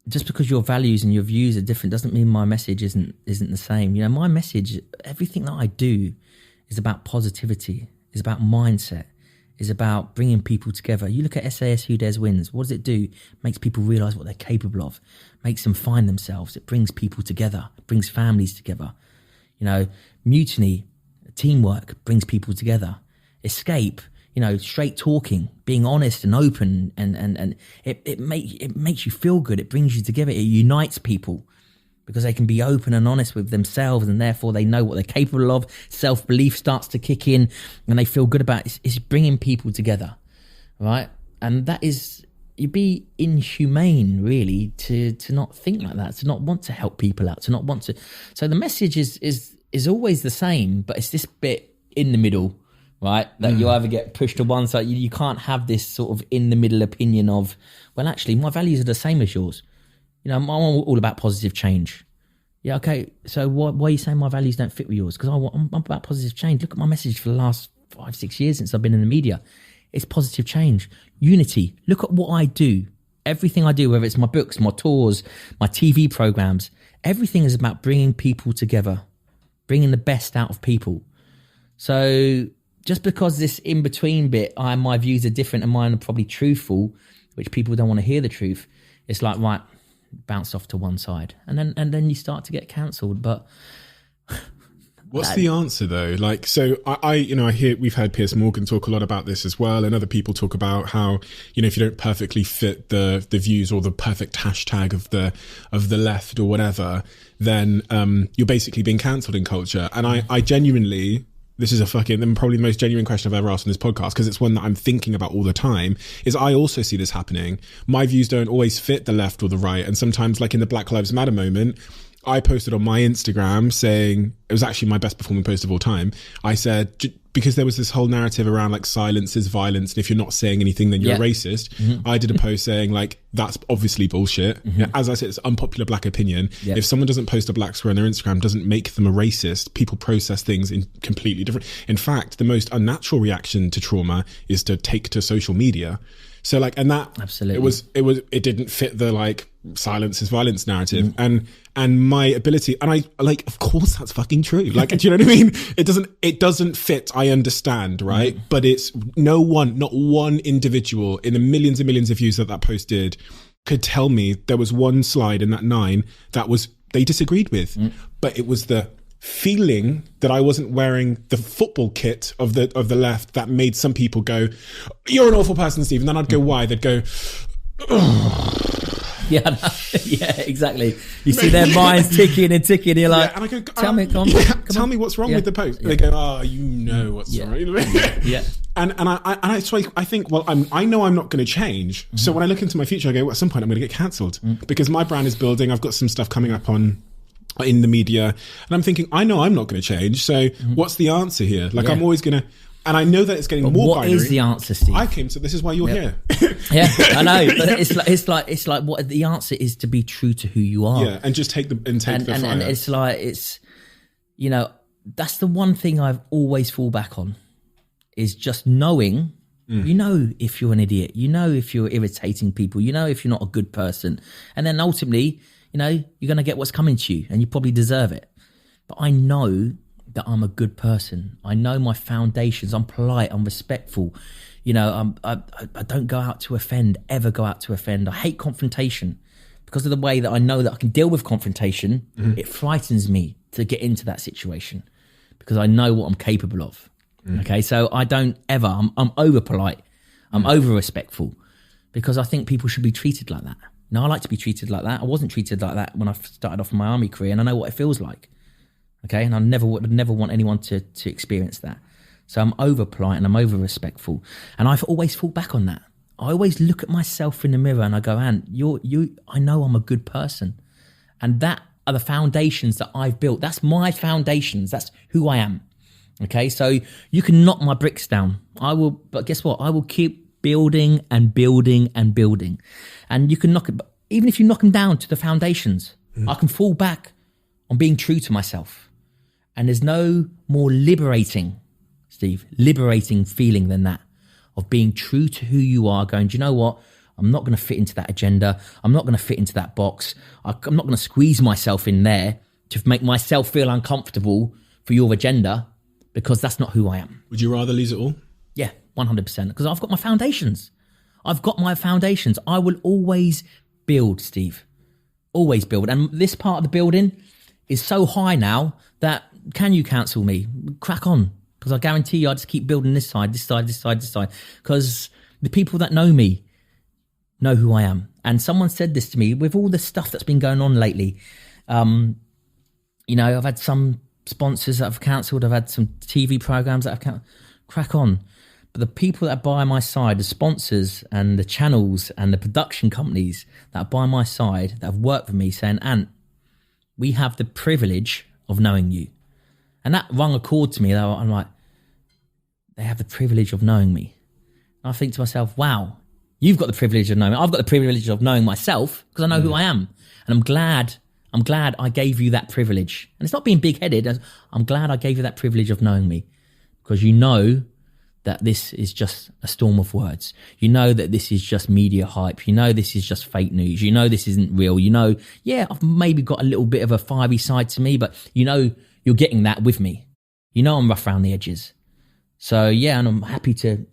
just because your values and your views are different doesn't mean my message isn't the same. You know, my message, everything that I do is about positivity, is about mindset, is about bringing people together. You look at SAS Who Dares Wins. What does it do? It makes people realise what they're capable of, makes them find themselves. It brings people together, brings families together. You know, Mutiny, teamwork brings people together. Escape, you know, straight talking, being honest and open, and it makes you feel good. It brings you together. It unites people because they can be open and honest with themselves, and therefore they know what they're capable of. Self-belief starts to kick in, and they feel good about it. It's bringing people together, right? And that is, you'd be inhumane, really, to not think like that, to not want to help people out, to not want to. So the message is always the same, but it's this bit in the middle, right? That you either get pushed to one side. You can't have this sort of in the middle opinion of, well, actually, my values are the same as yours. You know, I'm all about positive change. Yeah, okay. So why are you saying my values don't fit with yours? Because I'm about positive change. Look at my message for the last 5-6 years since I've been in the media. It's positive change, unity. Look at what I do. Everything I do, whether it's my books, my tours, my TV programs, everything is about bringing people together, bringing the best out of people. So just because this in-between bit, my views are different and mine are probably truthful, which people don't want to hear the truth, it's like, right, bounce off to one side. And then you start to get cancelled. But what's the answer though? Like, so I hear, we've heard Piers Morgan talk a lot about this as well, and other people talk about how, you know, if you don't perfectly fit the views or the perfect hashtag of the left or whatever, then you're basically being cancelled in culture. And I genuinely, this is probably the most genuine question I've ever asked on this podcast, because it's one that I'm thinking about all the time, is I also see this happening. My views don't always fit the left or the right. And sometimes, like in the Black Lives Matter moment, I posted on my Instagram saying, it was actually my best performing post of all time. I said, because there was this whole narrative around like silence is violence, and if you're not saying anything, then you're a racist. Mm-hmm. I did a post saying like, that's obviously bullshit. Mm-hmm. As I said, it's unpopular black opinion. Yep. If someone doesn't post a black square on their Instagram, doesn't make them a racist. People process things in completely different. In fact, the most unnatural reaction to trauma is to take to social media. So like, and that absolutely, it didn't fit the like silence is violence narrative. And my ability, and I like, of course that's fucking true. Like, do you know what I mean? It doesn't fit. I understand. Right. But it's not one individual in the millions and millions of views that post did could tell me there was one slide in that 9 that they disagreed with, but it was the feeling that I wasn't wearing the football kit of the left that made some people go, "You're an awful person, Steve." And then I'd go, "Why?" They'd go, yeah, exactly. You see their minds ticking and ticking. You're like, and I go, "Tell me, tell me what's wrong with the post." They go, "Oh, you know what's wrong." Yeah. And I think, well, I know I'm not going to change. So when I look into my future, I go, well, at some point I'm going to get cancelled because my brand is building. I've got some stuff coming up in the media, and I'm thinking, I know I'm not going to change. So what's the answer here? Like, I'm always going to, and I know that it's getting more binary. What is the answer, Steve? I came to, this is why you're here. Yeah, I know. But it's like what the answer is, to be true to who you are. Yeah, and just take the fire. And it's like, you know, that's the one thing I've always fall back on, is just knowing, you know, if you're an idiot, you know, if you're irritating people, you know, if you're not a good person. And then ultimately, you know, you're going to get what's coming to you, and you probably deserve it. But I know that I'm a good person. I know my foundations. I'm polite. I'm respectful. You know, I don't go out to offend, ever go out to offend. I hate confrontation because of the way that I know that I can deal with confrontation. It frightens me to get into that situation because I know what I'm capable of. Okay, so I don't ever, I'm over polite. I'm over respectful because I think people should be treated like that. Now, I like to be treated like that. I wasn't treated like that when I started off my army career, and I know what it feels like. Okay, and I would never want anyone to experience that. So I'm over polite and I'm over respectful, and I always fall back on that. I always look at myself in the mirror and I go, Ant, I know I'm a good person. And that are the foundations that I've built. That's my foundations. That's who I am. Okay, so you can knock my bricks down. But guess what? I will keep building and building and building. And you can knock it, even if you knock them down to the foundations, I can fall back on being true to myself. And there's no more liberating, Steve, liberating feeling than that, of being true to who you are, going, do you know what? I'm not going to fit into that agenda. I'm not going to fit into that box. I'm not going to squeeze myself in there to make myself feel uncomfortable for your agenda, because that's not who I am. Would you rather lose it all? Yeah, 100%. Because I've got my foundations. I will always build, Steve. Always build. And this part of the building is so high now that, can you cancel me? Crack on. Because I guarantee you, I just keep building this side. Because the people that know me know who I am. And someone said this to me, with all the stuff that's been going on lately. I've had some sponsors that have cancelled. I've had some TV programs that have cancelled. Crack on. But the people that are by my side, the sponsors and the channels and the production companies that are by my side, that have worked with me, saying, Ant, we have the privilege of knowing you. And that rung a chord to me. I'm like, they have the privilege of knowing me. And I think to myself, wow, you've got the privilege of knowing me. I've got the privilege of knowing myself, because I know who I am. And I'm glad I gave you that privilege. And it's not being big-headed. I'm glad I gave you that privilege of knowing me, because you know that this is just a storm of words. You know that this is just media hype. You know this is just fake news. You know this isn't real. You know, yeah, I've maybe got a little bit of a fiery side to me, but you know you're getting that with me. You know I'm rough around the edges. So yeah, and I'm happy to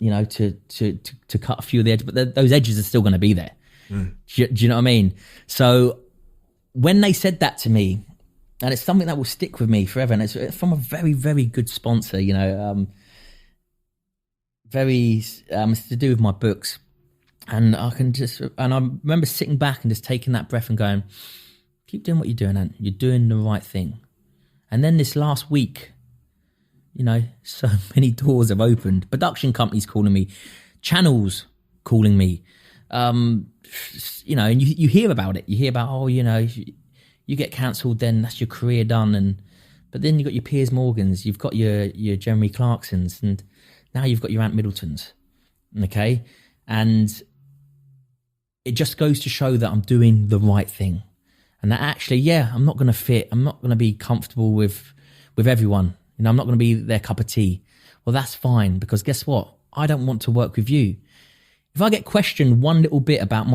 cut a few of the edges, but those edges are still going to be there. Do you know what I mean? So when they said that to me, and it's something that will stick with me forever, and it's from a very, very good sponsor, it's to do with my books. And I remember sitting back and just taking that breath and going, keep doing what you're doing, Ant. You're doing the right thing. And then this last week, so many doors have opened. Production companies calling me, channels calling me, and you hear about it. You hear about, you get cancelled, then that's your career done. But then you've got your Piers Morgans, you've got your Jeremy Clarksons, and now you've got your Ant Middletons. Okay? And it just goes to show that I'm doing the right thing. And that actually, I'm not going to fit. I'm not going to be comfortable with everyone. I'm not going to be their cup of tea. Well, that's fine, because guess what? I don't want to work with you. If I get questioned one little bit about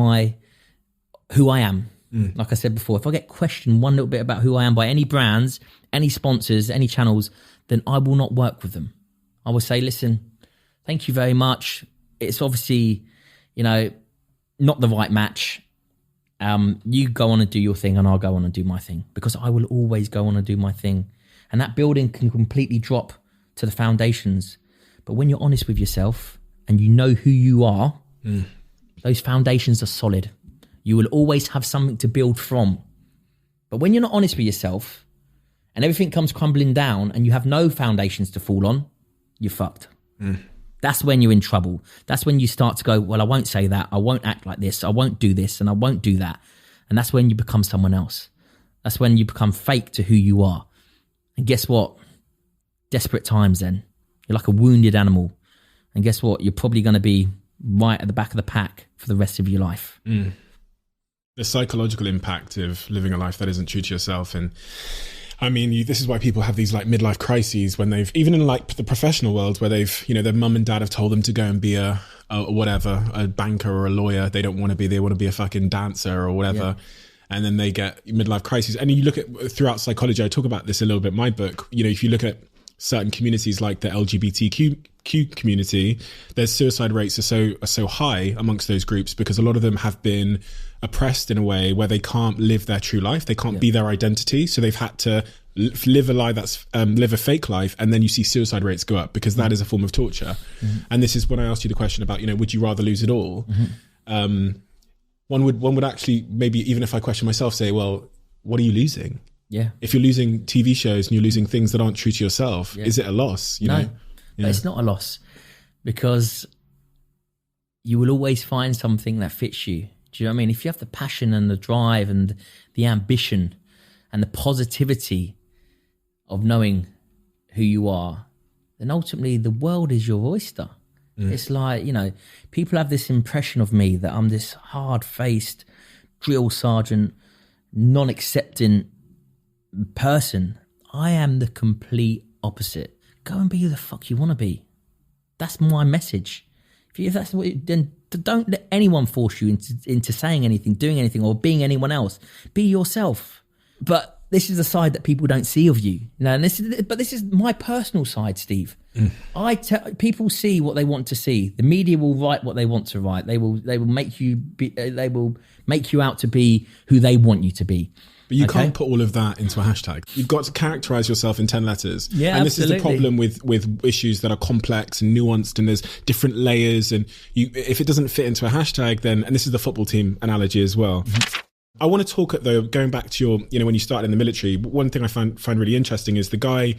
who I am, like I said before, if I get questioned one little bit about who I am by any brands, any sponsors, any channels, then I will not work with them. I will say, listen, thank you very much. It's obviously, not the right match. You go on and do your thing, and I'll go on and do my thing, because I will always go on and do my thing. And that building can completely drop to the foundations. But when you're honest with yourself and you know who you are, those foundations are solid. You will always have something to build from. But when you're not honest with yourself and everything comes crumbling down and you have no foundations to fall on, you're fucked. That's when you're in trouble. That's when you start to go, well, I won't say that. I won't act like this. I won't do this, and I won't do that. And that's when you become someone else. That's when you become fake to who you are. And guess what? Desperate times then. You're like a wounded animal. And guess what? You're probably going to be right at the back of the pack for the rest of your life. The psychological impact of living a life that isn't true to yourself. And I mean, this is why people have these like midlife crises when they've, even in like the professional world, where they've, their mum and dad have told them to go and be a banker or a lawyer. They don't want to be, they want to be a fucking dancer or whatever. Yeah. And then they get midlife crises. And you look at, throughout psychology, I talk about this a little bit in my book, if you look at certain communities like the LGBTQ community, their suicide rates are so high amongst those groups, because a lot of them have been oppressed in a way where they can't live their true life. They can't be their identity. So they've had to live a life live a fake life. And then you see suicide rates go up, because that is a form of torture. And this is when I asked you the question about, would you rather lose it all? One would actually, maybe even if I question myself, say, well, what are you losing? Yeah. If you're losing TV shows and you're losing things that aren't true to yourself, is it a loss? You know? But it's not a loss, because you will always find something that fits you. Do you know what I mean? If you have the passion and the drive and the ambition and the positivity of knowing who you are, then ultimately the world is your oyster. It's like, you know, people have this impression of me that I'm this hard-faced drill sergeant, non-accepting person. I am the complete opposite. Go and be who the fuck you want to be. That's my message. If that's what, then don't let anyone force you into saying anything, doing anything, or being anyone else. Be yourself. But this is the side that people don't see of you. You know, and this is my personal side, Steve. People see what they want to see. The media will write what they want to write. They will make you out to be who they want you to be. But you can't put all of that into a hashtag. You've got to characterize yourself in 10 letters. Yeah, and absolutely. This is the problem with issues that are complex and nuanced, and there's different layers. And if it doesn't fit into a hashtag, then, and this is the football team analogy as well. I want to talk though, going back to your, you know, when you started in the military, one thing I find really interesting is the guy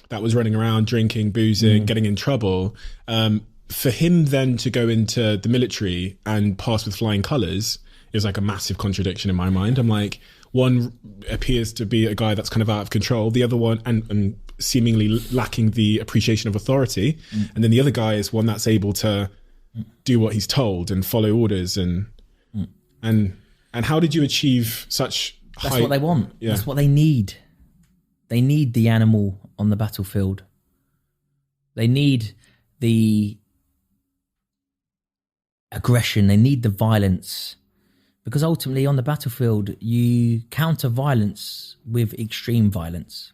that was running around drinking, boozing, getting in trouble. For him then to go into the military and pass with flying colours is like a massive contradiction in my mind. I'm like, one appears to be a guy that's kind of out of control. The other one, and seemingly lacking the appreciation of authority. And then the other guy is one that's able to do what he's told and follow orders. And how did you achieve such That's high... what they want. Yeah. That's what they need. They need the animal on the battlefield. They need the aggression. They need the violence. Because ultimately on the battlefield, you counter violence with extreme violence.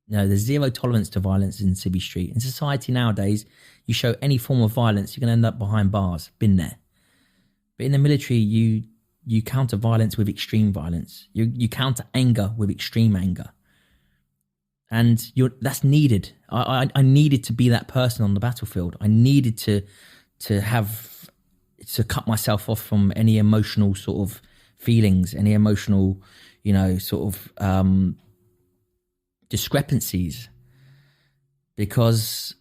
You know, there's zero tolerance to violence in Civvy Street. In society nowadays, you show any form of violence, you're going to end up behind bars. Been there. But in the military, you counter violence with extreme violence. You counter anger with extreme anger. And that's needed. I needed to be that person on the battlefield. I needed to cut myself off from any emotional sort of feelings, any emotional, you know, sort of discrepancies, because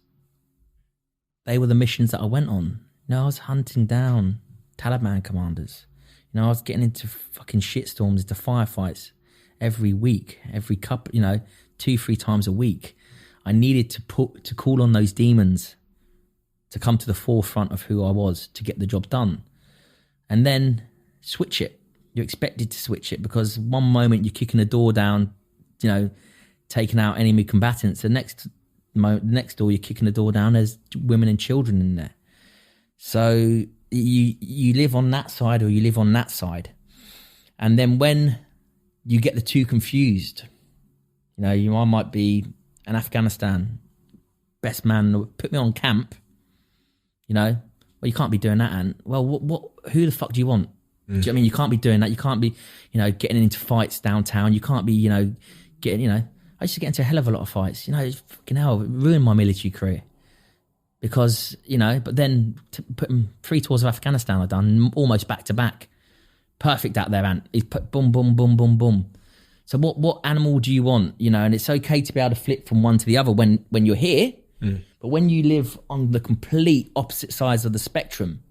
they were the missions that I went on. You know, I was hunting down Taliban commanders. You know, I was getting into fucking shitstorms, into firefights every week, every couple, you know, 2-3 times a week. I needed to call on those demons to come to the forefront of who I was to get the job done. And then switch it. You're expected to switch it, because one moment you're kicking the door down, you know, taking out enemy combatants. The next door you're kicking the door down, there's women and children in there. So you live on that side or you live on that side. And then when you get the two confused, you know, I might be in Afghanistan, best man, put me on camp, you know, well, you can't be doing that, Ant. Well, who the fuck do you want? Do you know what I mean? You can't be doing that. You can't be, you know, getting into fights downtown. You can't be, you know, getting, you know, I used to get into a hell of a lot of fights. You know, fucking hell, it ruined my military career. Because, you know, but then putting 3 tours of Afghanistan I've done almost back to back. Perfect out there, Ant. He's put boom, boom, boom, boom, boom. So what animal do you want? You know, and it's okay to be able to flip from one to the other when you're here. But when you live on the complete opposite sides of the spectrum,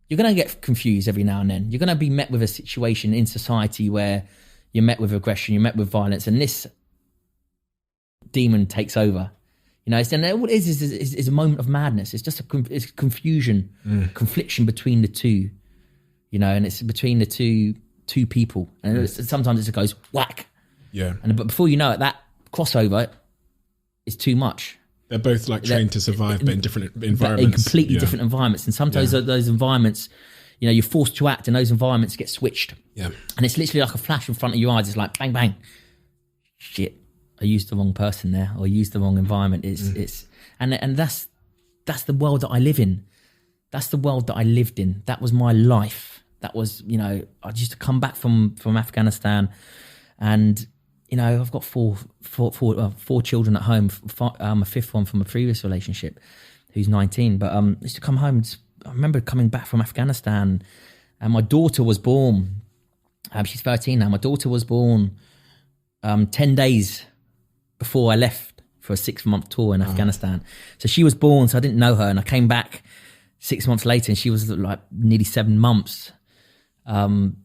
you're going to get confused every now and then. You're going to be met with a situation in society where you're met with aggression, you're met with violence, and this demon takes over. You know, and all it is a moment of madness. It's just it's confusion, confliction between the two. You know, and it's between the two people, and sometimes it just goes whack. Yeah. But before you know it, that crossover is too much. They're both like trained to survive, but in different environments. In completely different environments. And sometimes those environments, you know, you're forced to act and those environments get switched. Yeah. And it's literally like a flash in front of your eyes. It's like, bang, bang. Shit, I used the wrong person there, or used the wrong environment. And that's the world that I live in. That's the world that I lived in. That was my life. That was, you know, I used to come back from Afghanistan, and you know, I've got four children at home. A fifth one from a previous relationship, who's 19. But I used to come home. I remember coming back from Afghanistan, and my daughter was born. She's 13 now. My daughter was born 10 days before I left for a 6-month tour in Afghanistan. So she was born, so I didn't know her, and I came back 6 months later, and she was like nearly 7 months. And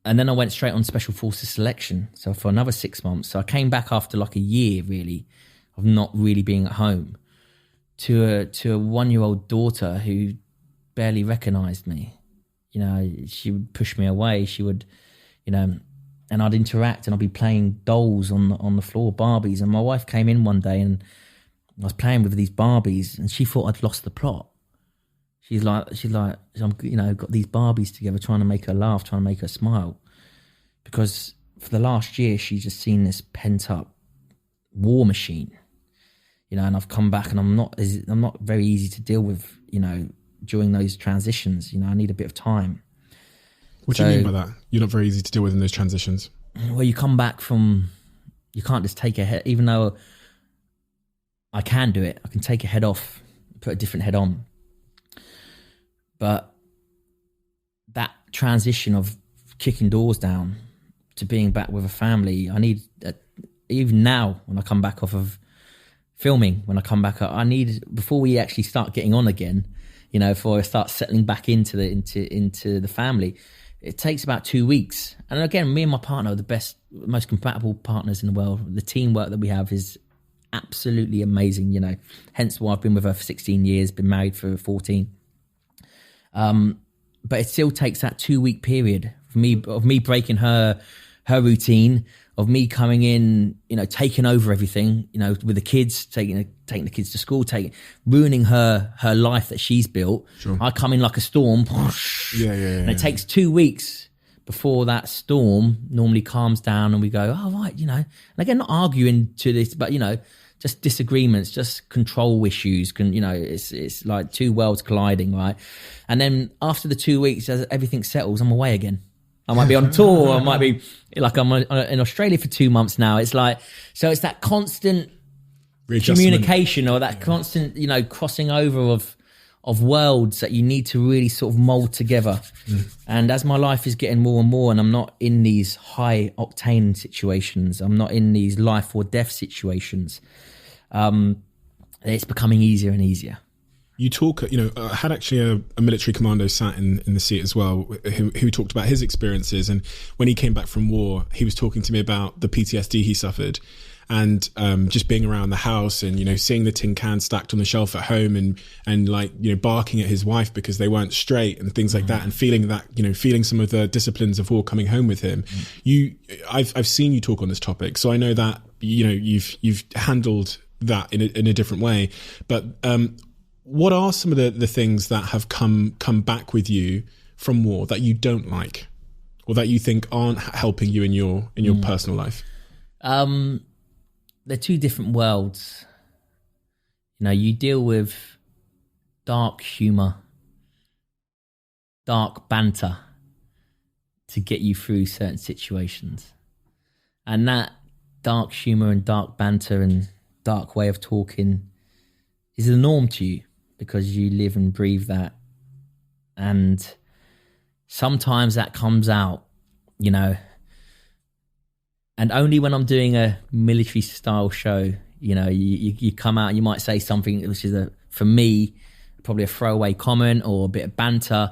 then I went straight on Special Forces selection. So for another 6 months. So I came back after like a year, really, of not really being at home, to a 1-year-old daughter who barely recognized me. You know, she would push me away. She would, you know, and I'd interact and I'd be playing dolls on the floor, Barbies. And my wife came in one day and I was playing with these Barbies and she thought I'd lost the plot. She's like, I'm, you know, got these Barbies together, trying to make her laugh, trying to make her smile. Because for the last year, she's just seen this pent up war machine, you know. And I've come back, and I'm not very easy to deal with, you know, during those transitions. You know, I need a bit of time. What do you mean by that? You're not very easy to deal with in those transitions? Well, you come back from, you can't just take a head, even though I can do it. I can take a head off, put a different head on. But that transition of kicking doors down to being back with a family, I need, even now when I come back off of filming, when I come back, I need, before we actually start getting on again, you know, before I start settling back into the family, it takes about 2 weeks. And again, me and my partner are the best, most compatible partners in the world. The teamwork that we have is absolutely amazing, you know, hence why I've been with her for 16 years, been married for 14. But it still takes that 2 week period of me breaking her routine, of me coming in, you know, taking over everything, you know, with the kids, taking the kids to school, ruining her life that she's built. Sure. I come in like a storm. And it takes 2 weeks before that storm normally calms down and we go, oh, right, you know, and again, not arguing to this, but, you know, just disagreements, just control issues. You know, it's like two worlds colliding, right? And then after the 2 weeks, as everything settles, I'm away again. I might be on tour. I might be like I'm in Australia for 2 months now. It's like, so it's that constant communication, or that constant, you know, crossing over of worlds that you need to really sort of mold together. And as my life is getting more and more, and I'm not in these high octane situations, I'm not in these life or death situations, it's becoming easier and easier. You talk, you know, I had actually a military commando sat in the seat as well, who talked about his experiences. And when he came back from war, he was talking to me about the PTSD he suffered, and just being around the house and, you know, seeing the tin cans stacked on the shelf at home and like, you know, barking at his wife because they weren't straight and things like that, and feeling that, you know, feeling some of the disciplines of war coming home with him. I've seen you talk on this topic, so I know that, you know, you've handled that in a different way. But what are some of the things that have come back with you from war that you don't like, or that you think aren't helping you in your personal life? They're two different worlds. You know, you deal with dark humor, dark banter to get you through certain situations. And that dark humor and dark banter and dark way of talking is the norm to you because you live and breathe that. And sometimes that comes out, you know, and only when I'm doing a military style show, you know, you come out, you might say something which is, for me, probably a throwaway comment or a bit of banter,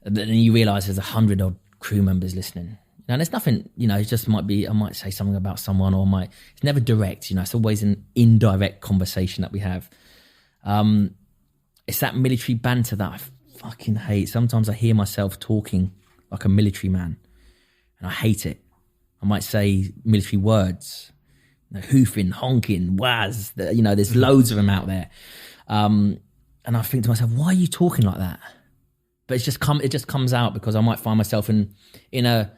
and then you realise there's 100 odd crew members listening. And there's nothing, you know, it just might be, I might say something about someone, or it's never direct, you know, it's always an indirect conversation that we have. It's that military banter that I fucking hate. Sometimes I hear myself talking like a military man and I hate it. I might say military words, you know, hoofing, honking, waz, you know, there's loads of them out there. And I think to myself, why are you talking like that? But it just comes out because I might find myself in a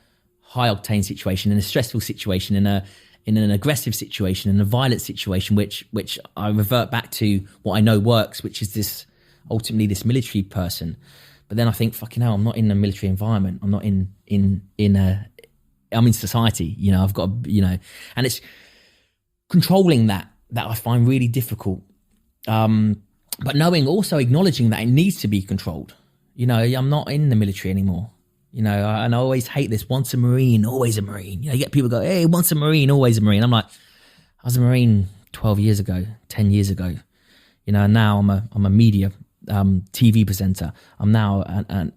high octane situation, in a stressful situation, in an aggressive situation, in a violent situation, which I revert back to what I know works, which is this military person. But then I think, fucking hell, I'm not in a military environment. I'm not I'm in society, you know, I've got, you know, and it's controlling that I find really difficult. But acknowledging that it needs to be controlled. You know, I'm not in the military anymore. You know, and I always hate this, once a Marine, always a Marine. You know, you get people go, hey, once a Marine, always a Marine. I'm like, I was a Marine 12 years ago, 10 years ago. You know, and now I'm a media TV presenter. I'm now an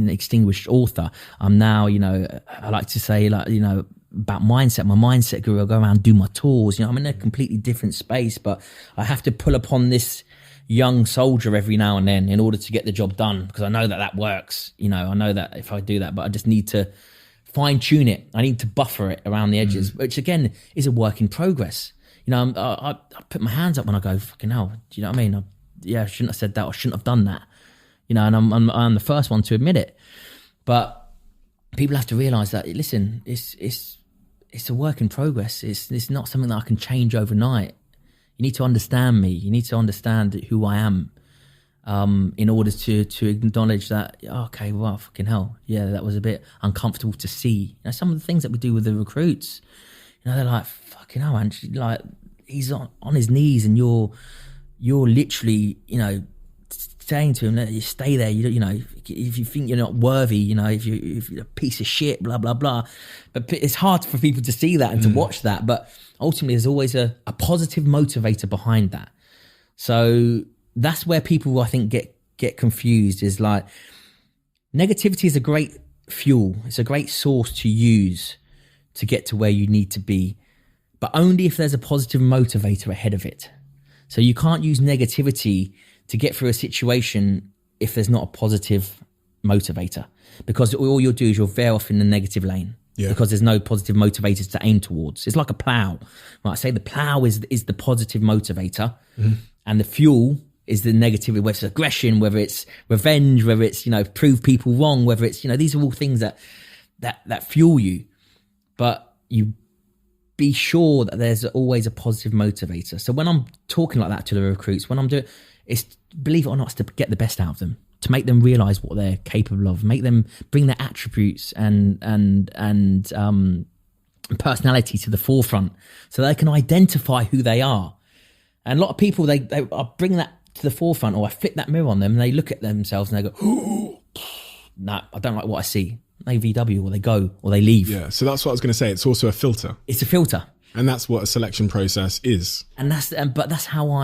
extinguished author. I'm now, I like to say, about mindset. My mindset guru. I go around, do my tours. I'm in a completely different space, but I have to pull upon this young soldier every now and then in order to get the job done, because I know that works. I know that if I do that, but I just need to fine tune it. I need to buffer it around the edges, which again is a work in progress. I put my hands up when I go, fucking hell, do you know what I mean? I shouldn't have said that, or shouldn't have done that. And I'm the first one to admit it. But people have to realise that, listen, it's a work in progress. It's not something that I can change overnight. You need to understand me. You need to understand who I am, in order to acknowledge that, okay, well, fucking hell, yeah, that was a bit uncomfortable to see. Some of the things that we do with the recruits, they're like, fucking hell, man, like, he's on his knees and you're literally, saying to him that you stay there, if you think you're not worthy, if you're a piece of shit, blah, blah, blah. But it's hard for people to see that and to watch that. But ultimately, there's always a positive motivator behind that. So that's where people, I think, get confused, is like, negativity is a great fuel. It's a great source to use to get to where you need to be, but only if there's a positive motivator ahead of it. So you can't use negativity to get through a situation if there's not a positive motivator, because all you'll do is you'll veer off in the negative lane, because there's no positive motivators to aim towards. It's like a plow. Right? I say the plow is the positive motivator, and the fuel is the negativity, whether it's aggression, whether it's revenge, whether it's, prove people wrong, whether it's, these are all things that fuel you. But you be sure that there's always a positive motivator. So when I'm talking like that to the recruits, when I'm doing, it's, believe it or not, it's to get the best out of them, to make them realize what they're capable of, make them bring their attributes and personality to the forefront, so they can identify who they are. And a lot of people, they bring that to the forefront, or I flip that mirror on them and they look at themselves and they go, no, I don't like what I see. They VW, or they go, or they leave. Yeah, so that's what I was going to say. It's also a filter. It's a filter. And that's what a selection process is. And that's how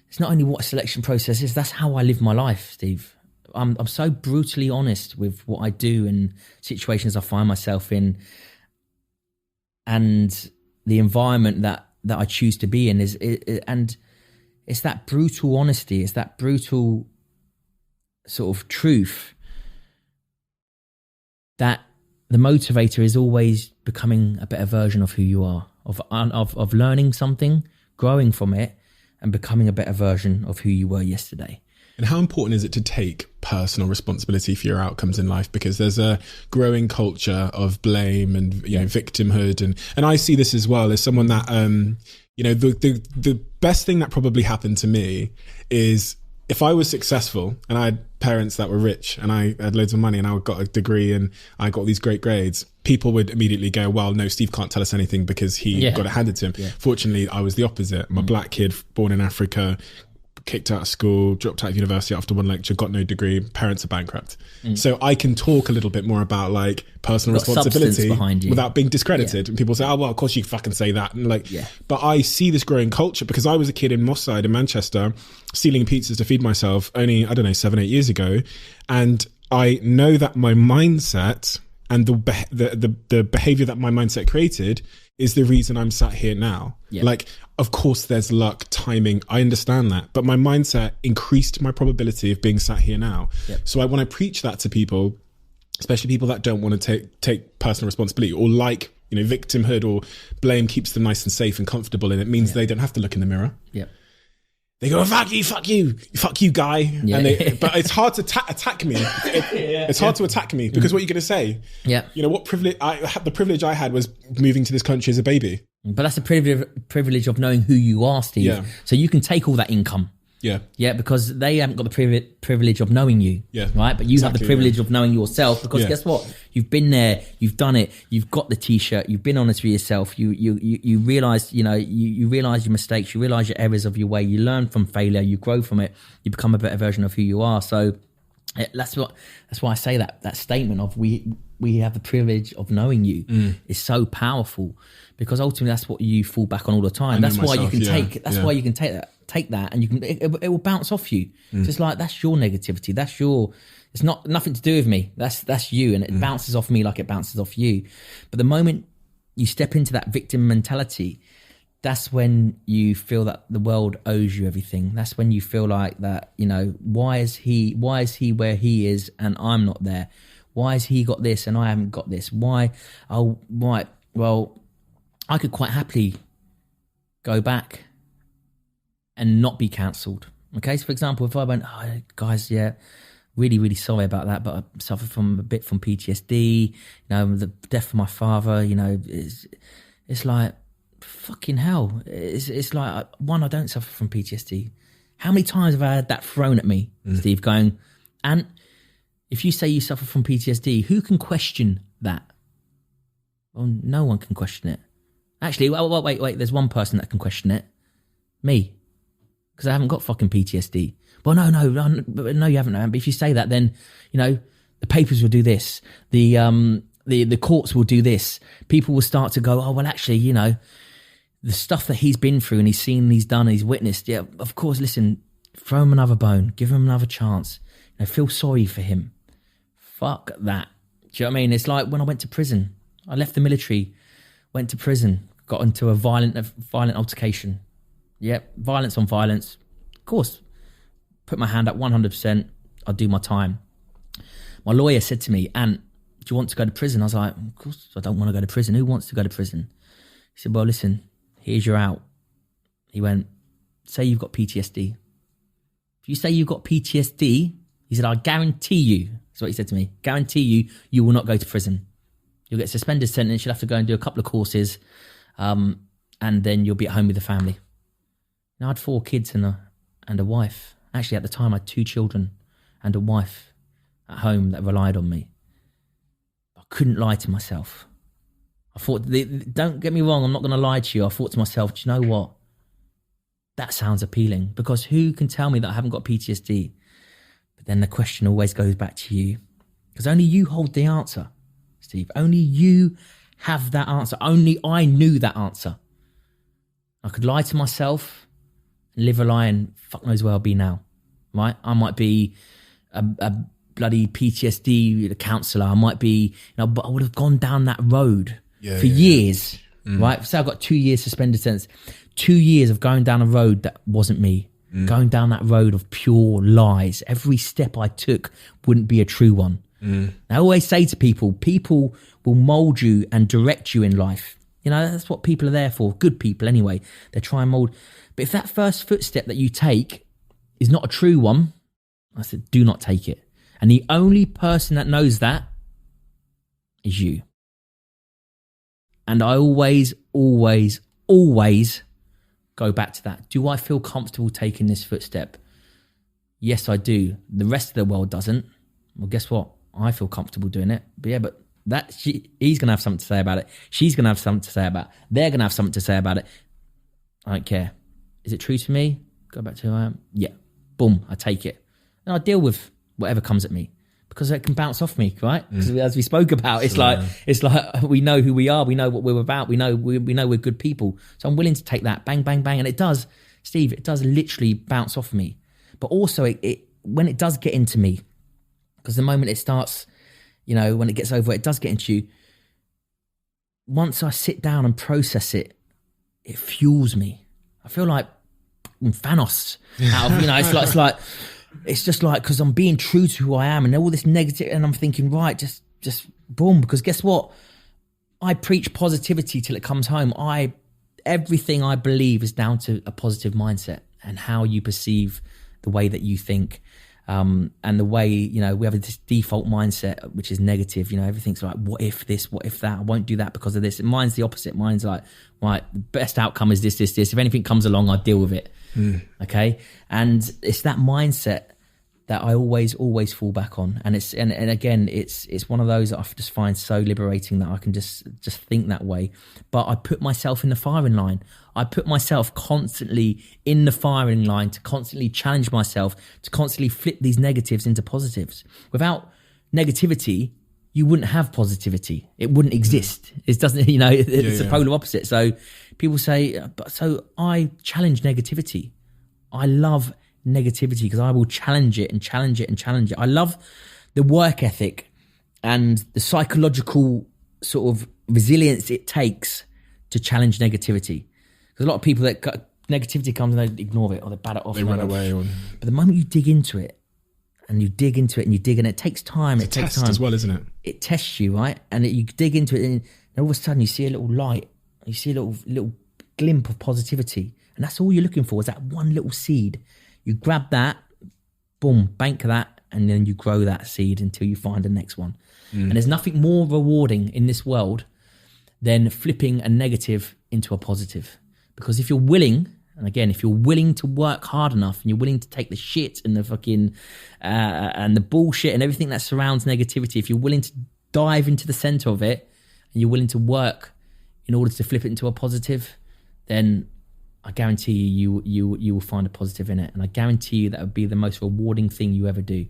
it's not only what a selection process is, that's how I live my life, Steve. I'm so brutally honest with what I do and situations I find myself in, and the environment that I choose to be in and it's that brutal honesty, it's that brutal sort of truth, that the motivator is always becoming a better version of who you are, of learning something, growing from it, and becoming a better version of who you were yesterday. And how important is it to take personal responsibility for your outcomes in life? Because there's a growing culture of blame and victimhood, and I see this as well as someone that the best thing that probably happened to me is, if I was successful and I had parents that were rich and I had loads of money and I got a degree and I got these great grades, people would immediately go, well, no, Steve can't tell us anything because he got it handed to him. Yeah. Fortunately, I was the opposite. I'm a black kid born in Africa, kicked out of school, dropped out of university after one lecture, got no degree, parents are bankrupt. So I can talk a little bit more about like personal responsibility without being discredited. And people say, oh, well, of course you fucking say that. And but I see this growing culture because I was a kid in Moss Side in Manchester stealing pizzas to feed myself only, 7-8 years ago. And I know that my mindset and the behavior that my mindset created is the reason I'm sat here now. Yeah. Like, of course, there's luck, timing. I understand that. But my mindset increased my probability of being sat here now. Yep. So when I preach that to people, especially people that don't want to take personal responsibility, or like, victimhood or blame keeps them nice and safe and comfortable, and it means they don't have to look in the mirror. Yeah. They go, fuck you, guy. Yeah. But it's hard to attack me. It's hard to attack me because what are you going to say? Yeah. What privilege the privilege I had was moving to this country as a baby. But that's the privilege of knowing who you are, Steve. Yeah. So you can take all that income. Yeah. Yeah, because they haven't got the privilege of knowing you. Yeah. Right? But you have the privilege of knowing yourself, because guess what? You've been there, you've done it, you've got the t-shirt, you've been honest with yourself, you realise, you realise your mistakes, you realise your errors of your way, you learn from failure, you grow from it, you become a better version of who you are. So that's why I say that statement of we have the privilege of knowing you is so powerful, because ultimately that's what you fall back on all the time. That's why you can take take that and it will bounce off you. So it's like, that's your negativity. It's not nothing to do with me. That's you. And it bounces off me like it bounces off you. But the moment you step into that victim mentality, that's when you feel that the world owes you everything. That's when you feel like that, why is he where he is and I'm not there? Why has he got this and I haven't got this? Why? Oh, right. Well, I could quite happily go back and not be cancelled. Okay, so for example, if I went, oh, guys, yeah, really, really sorry about that, but I suffer from PTSD, the death of my father, it's like, fucking hell. It's like, one, I don't suffer from PTSD. How many times have I had that thrown at me, Steve, going, and if you say you suffer from PTSD, who can question that? Well, no one can question it. Actually, wait, there's one person that can question it. Me. Because I haven't got fucking PTSD. Well, no, you haven't. But if you say that, then, the papers will do this. The courts will do this. People will start to go, oh, well, actually, the stuff that he's been through and he's seen and he's done and he's witnessed, yeah, of course, listen, throw him another bone, give him another chance. Feel sorry for him. Fuck that. Do you know what I mean? It's like when I went to prison. I left the military, went to prison, got into a violent altercation. Yep, violence on violence. Of course, put my hand up 100%, I'll do my time. My lawyer said to me, Ant, do you want to go to prison? I was like, of course I don't want to go to prison. Who wants to go to prison? He said, well, listen, here's your out. He went, say you've got PTSD. If you say you've got PTSD, he said, I guarantee you, that's what he said to me, guarantee you will not go to prison. You'll get suspended sentence, you'll have to go and do a couple of courses, and then you'll be at home with the family. Now, I had 4 kids and a wife. Actually, at the time, I had 2 children and a wife at home that relied on me. I couldn't lie to myself. I thought, don't get me wrong, I'm not going to lie to you. I thought to myself, do you know what? That sounds appealing, because who can tell me that I haven't got PTSD? But then the question always goes back to you, because only you hold the answer, Steve. Only you have that answer. Only I knew that answer. I could lie to myself and live a lie, and fuck knows where I'll be now, right? I might be a bloody PTSD counsellor. I might be, but I would have gone down that road for years, right? So I've got 2 years suspended sentence, 2 years of going down a road that wasn't me, going down that road of pure lies. Every step I took wouldn't be a true one. I always say to people will mould you and direct you in life. That's what people are there for. Good people anyway. They try and mould. But if that first footstep that you take is not a true one, I said, do not take it. And the only person that knows that is you. And I always go back to that. Do I feel comfortable taking this footstep? Yes, I do. The rest of the world doesn't. Well, guess what? I feel comfortable doing it. But he's going to have something to say about it. She's going to have something to say about it. They're going to have something to say about it. I don't care. Is it true to me? Go back to who I am. Yeah. Boom. I take it. And I deal with whatever comes at me, because it can bounce off me, right? Because as we spoke about, it's like we know who we are. We know what we're about. We know we're good people. So I'm willing to take that. Bang, bang, bang. And it does, Steve, it does literally bounce off me. But also it when it does get into me, because the moment it starts, when it gets over, it does get into you. Once I sit down and process it, it fuels me. I feel like Thanos. It's just like, because I'm being true to who I am, and all this negative, and I'm thinking, right, just boom. Because guess what? I preach positivity till it comes home. Everything I believe is down to a positive mindset and how you perceive the way that you think. And the way, we have this default mindset, which is negative. Everything's like, what if this, what if that? I won't do that because of this. And mine's the opposite. Mine's like, right, the best outcome is this. If anything comes along, I deal with it. Okay. And it's that mindset that I always fall back on. And again, it's one of those that I just find so liberating, that I can just think that way. But I put myself in the firing line. I put myself constantly in the firing line to constantly challenge myself, to constantly flip these negatives into positives. Without negativity, you wouldn't have positivity. It wouldn't exist. It doesn't, it's a polar opposite. So people say, so I challenge negativity. I love negativity because I will challenge it and challenge it and challenge it. I love the work ethic and the psychological sort of resilience it takes to challenge negativity. Because a lot of people that negativity comes and they ignore it or they bat it off. They run away. But the moment you dig into it and you dig into it and you dig in, it takes time. It's a test as well, isn't it? It tests you, right? And you dig into it and all of a sudden you see a little light. You see a little glint of positivity. And that's all you're looking for is that one little seed. You grab that, boom, bank that, and then you grow that seed until you find the next one. And there's nothing more rewarding in this world than flipping a negative into a positive. Because if you're willing, and again, if you're willing to work hard enough and you're willing to take the shit and the fucking and the bullshit and everything that surrounds negativity, if you're willing to dive into the center of it and you're willing to work in order to flip it into a positive, then I guarantee you will find a positive in it. And I guarantee you that would be the most rewarding thing you ever do.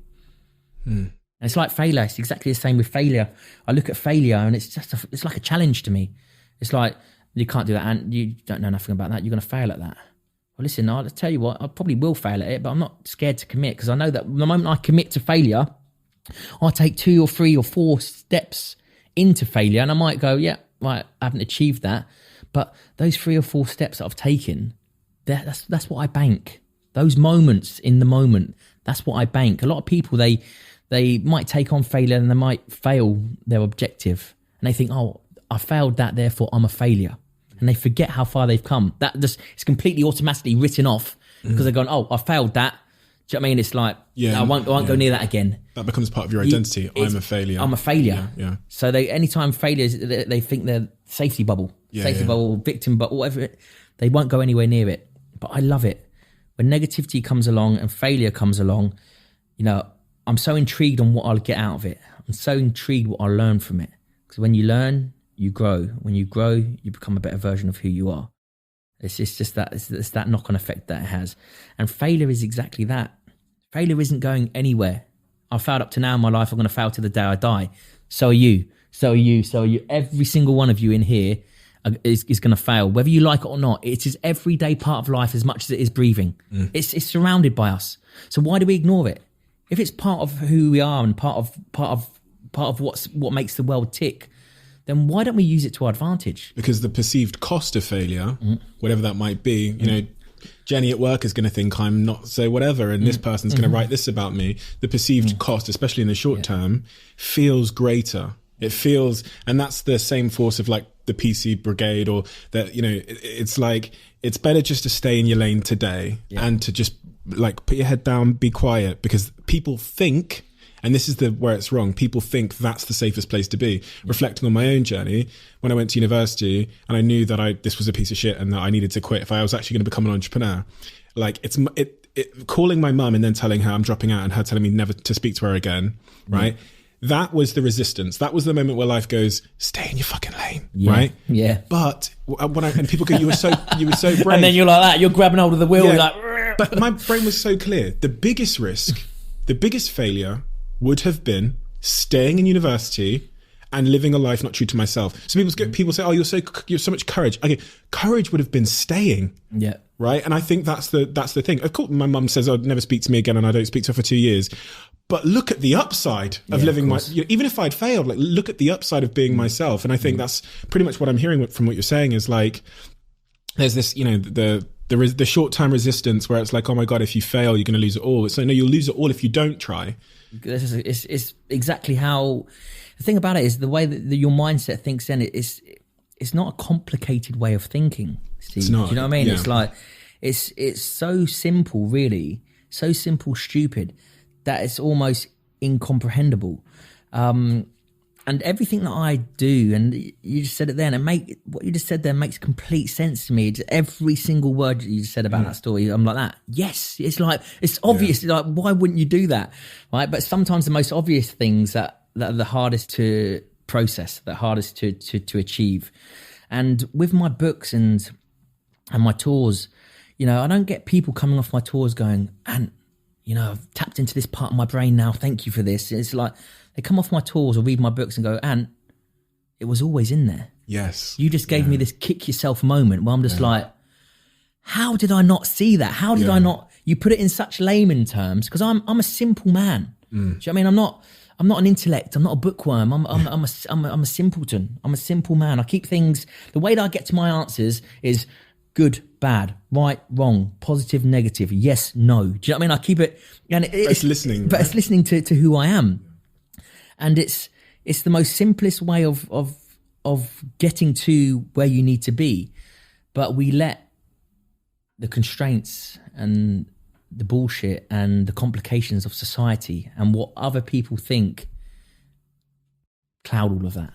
And it's like failure. It's exactly the same with failure. I look at failure and it's like a challenge to me. It's like, you can't do that and you don't know nothing about that. You're going to fail at that. Well, listen, I'll tell you what, I probably will fail at it, but I'm not scared to commit because I know that the moment I commit to failure, I'll take 2 or 3 or 4 steps into failure and I might go, yeah, right, I haven't achieved that. But those 3 or 4 steps that I've taken, that's what I bank. Those moments in the moment, that's what I bank. A lot of people, they might take on failure and they might fail their objective. And they think, oh, I failed that, therefore I'm a failure. And they forget how far they've come. That just it's completely automatically written off because they're going, oh, I failed that. Do you know what I mean? It's like, I won't go near that again. That becomes part of your identity. I'm a failure. I'm a failure. Yeah. So anytime failures, they think they're safety bubble, bubble, victim bubble, whatever. They won't go anywhere near it. But I love it. When negativity comes along and failure comes along, I'm so intrigued on what I'll get out of it. I'm so intrigued what I'll learn from it. Because when you learn, you grow. When you grow, you become a better version of who you are. It's just that it's that knock-on effect that it has. And failure is exactly that. Failure isn't going anywhere. I've failed up to now in my life. I'm going to fail to the day I die. So are you. So are you. So are you. Every single one of you in here is going to fail. Whether you like it or not, it is everyday part of life as much as it is breathing. It's surrounded by us. So why do we ignore it? If it's part of who we are and part of what makes the world tick, then why don't we use it to our advantage? Because the perceived cost of failure, whatever that might be, Jenny at work is going to think I'm not so whatever, and this person's going to write this about me. The perceived cost, especially in the short term, feels greater. It feels, and that's the same force of like the PC brigade or that, it's like, it's better just to stay in your lane today and to just like put your head down, be quiet, because people think, and this is where it's wrong, people think that's the safest place to be. Reflecting on my own journey, when I went to university and I knew that this was a piece of shit and that I needed to quit if I was actually going to become an entrepreneur, like calling my mum and then telling her I'm dropping out and her telling me never to speak to her again, right? That was the resistance. That was the moment where life goes, stay in your fucking lane, right? Yeah. But and people go, you were so brave. And then you're like that, you're grabbing hold of the wheel, you're like, but my brain was so clear. The biggest risk, the biggest failure would have been staying in university and living a life not true to myself. So people say, oh, you're so much courage. Okay, courage would have been staying. Yeah. Right. And I think that's the thing. Of course, my mum says, oh, never speak to me again, and I don't speak to her for 2 years. But look at the upside of living even if I'd failed, like look at the upside of being myself. And I think that's pretty much what I'm hearing from what you're saying is like, there's this, the short-term resistance where it's like, oh my God, if you fail, you're going to lose it all. So no, you'll lose it all if you don't try. It's exactly how, the thing about it is the way that your mindset thinks then it's not a complicated way of thinking, Steve. It's not. Do you know what I mean? Yeah. It's like, it's so simple, really, so simple, stupid, that it's almost incomprehensible. And everything that I do, and you just said it then, what you just said there makes complete sense to me. It's every single word that you just said about that story, I'm like that. Yes, it's like, it's obvious. Like, why wouldn't you do that? Right? But sometimes the most obvious things that are the hardest to process, the hardest to achieve. And with my books and my tours, I don't get people coming off my tours going, and I've tapped into this part of my brain now. Thank you for this. It's like they come off my tours or read my books and go, and it was always in there. Yes. You just gave me this kick yourself moment where I'm just like, how did I not see that? How did I not you put it in such layman terms, because I'm a simple man. Do you know what I mean? I'm not an intellect. I'm not a bookworm. I'm a simpleton. I'm a simple man. I keep things, the way that I get to my answers is good, bad, right, wrong, positive, negative, yes, no. Do you know what I mean? I keep it, and it's listening. But it's listening to who I am. And it's the most simplest way of getting to where you need to be. But we let the constraints and the bullshit and the complications of society and what other people think cloud all of that.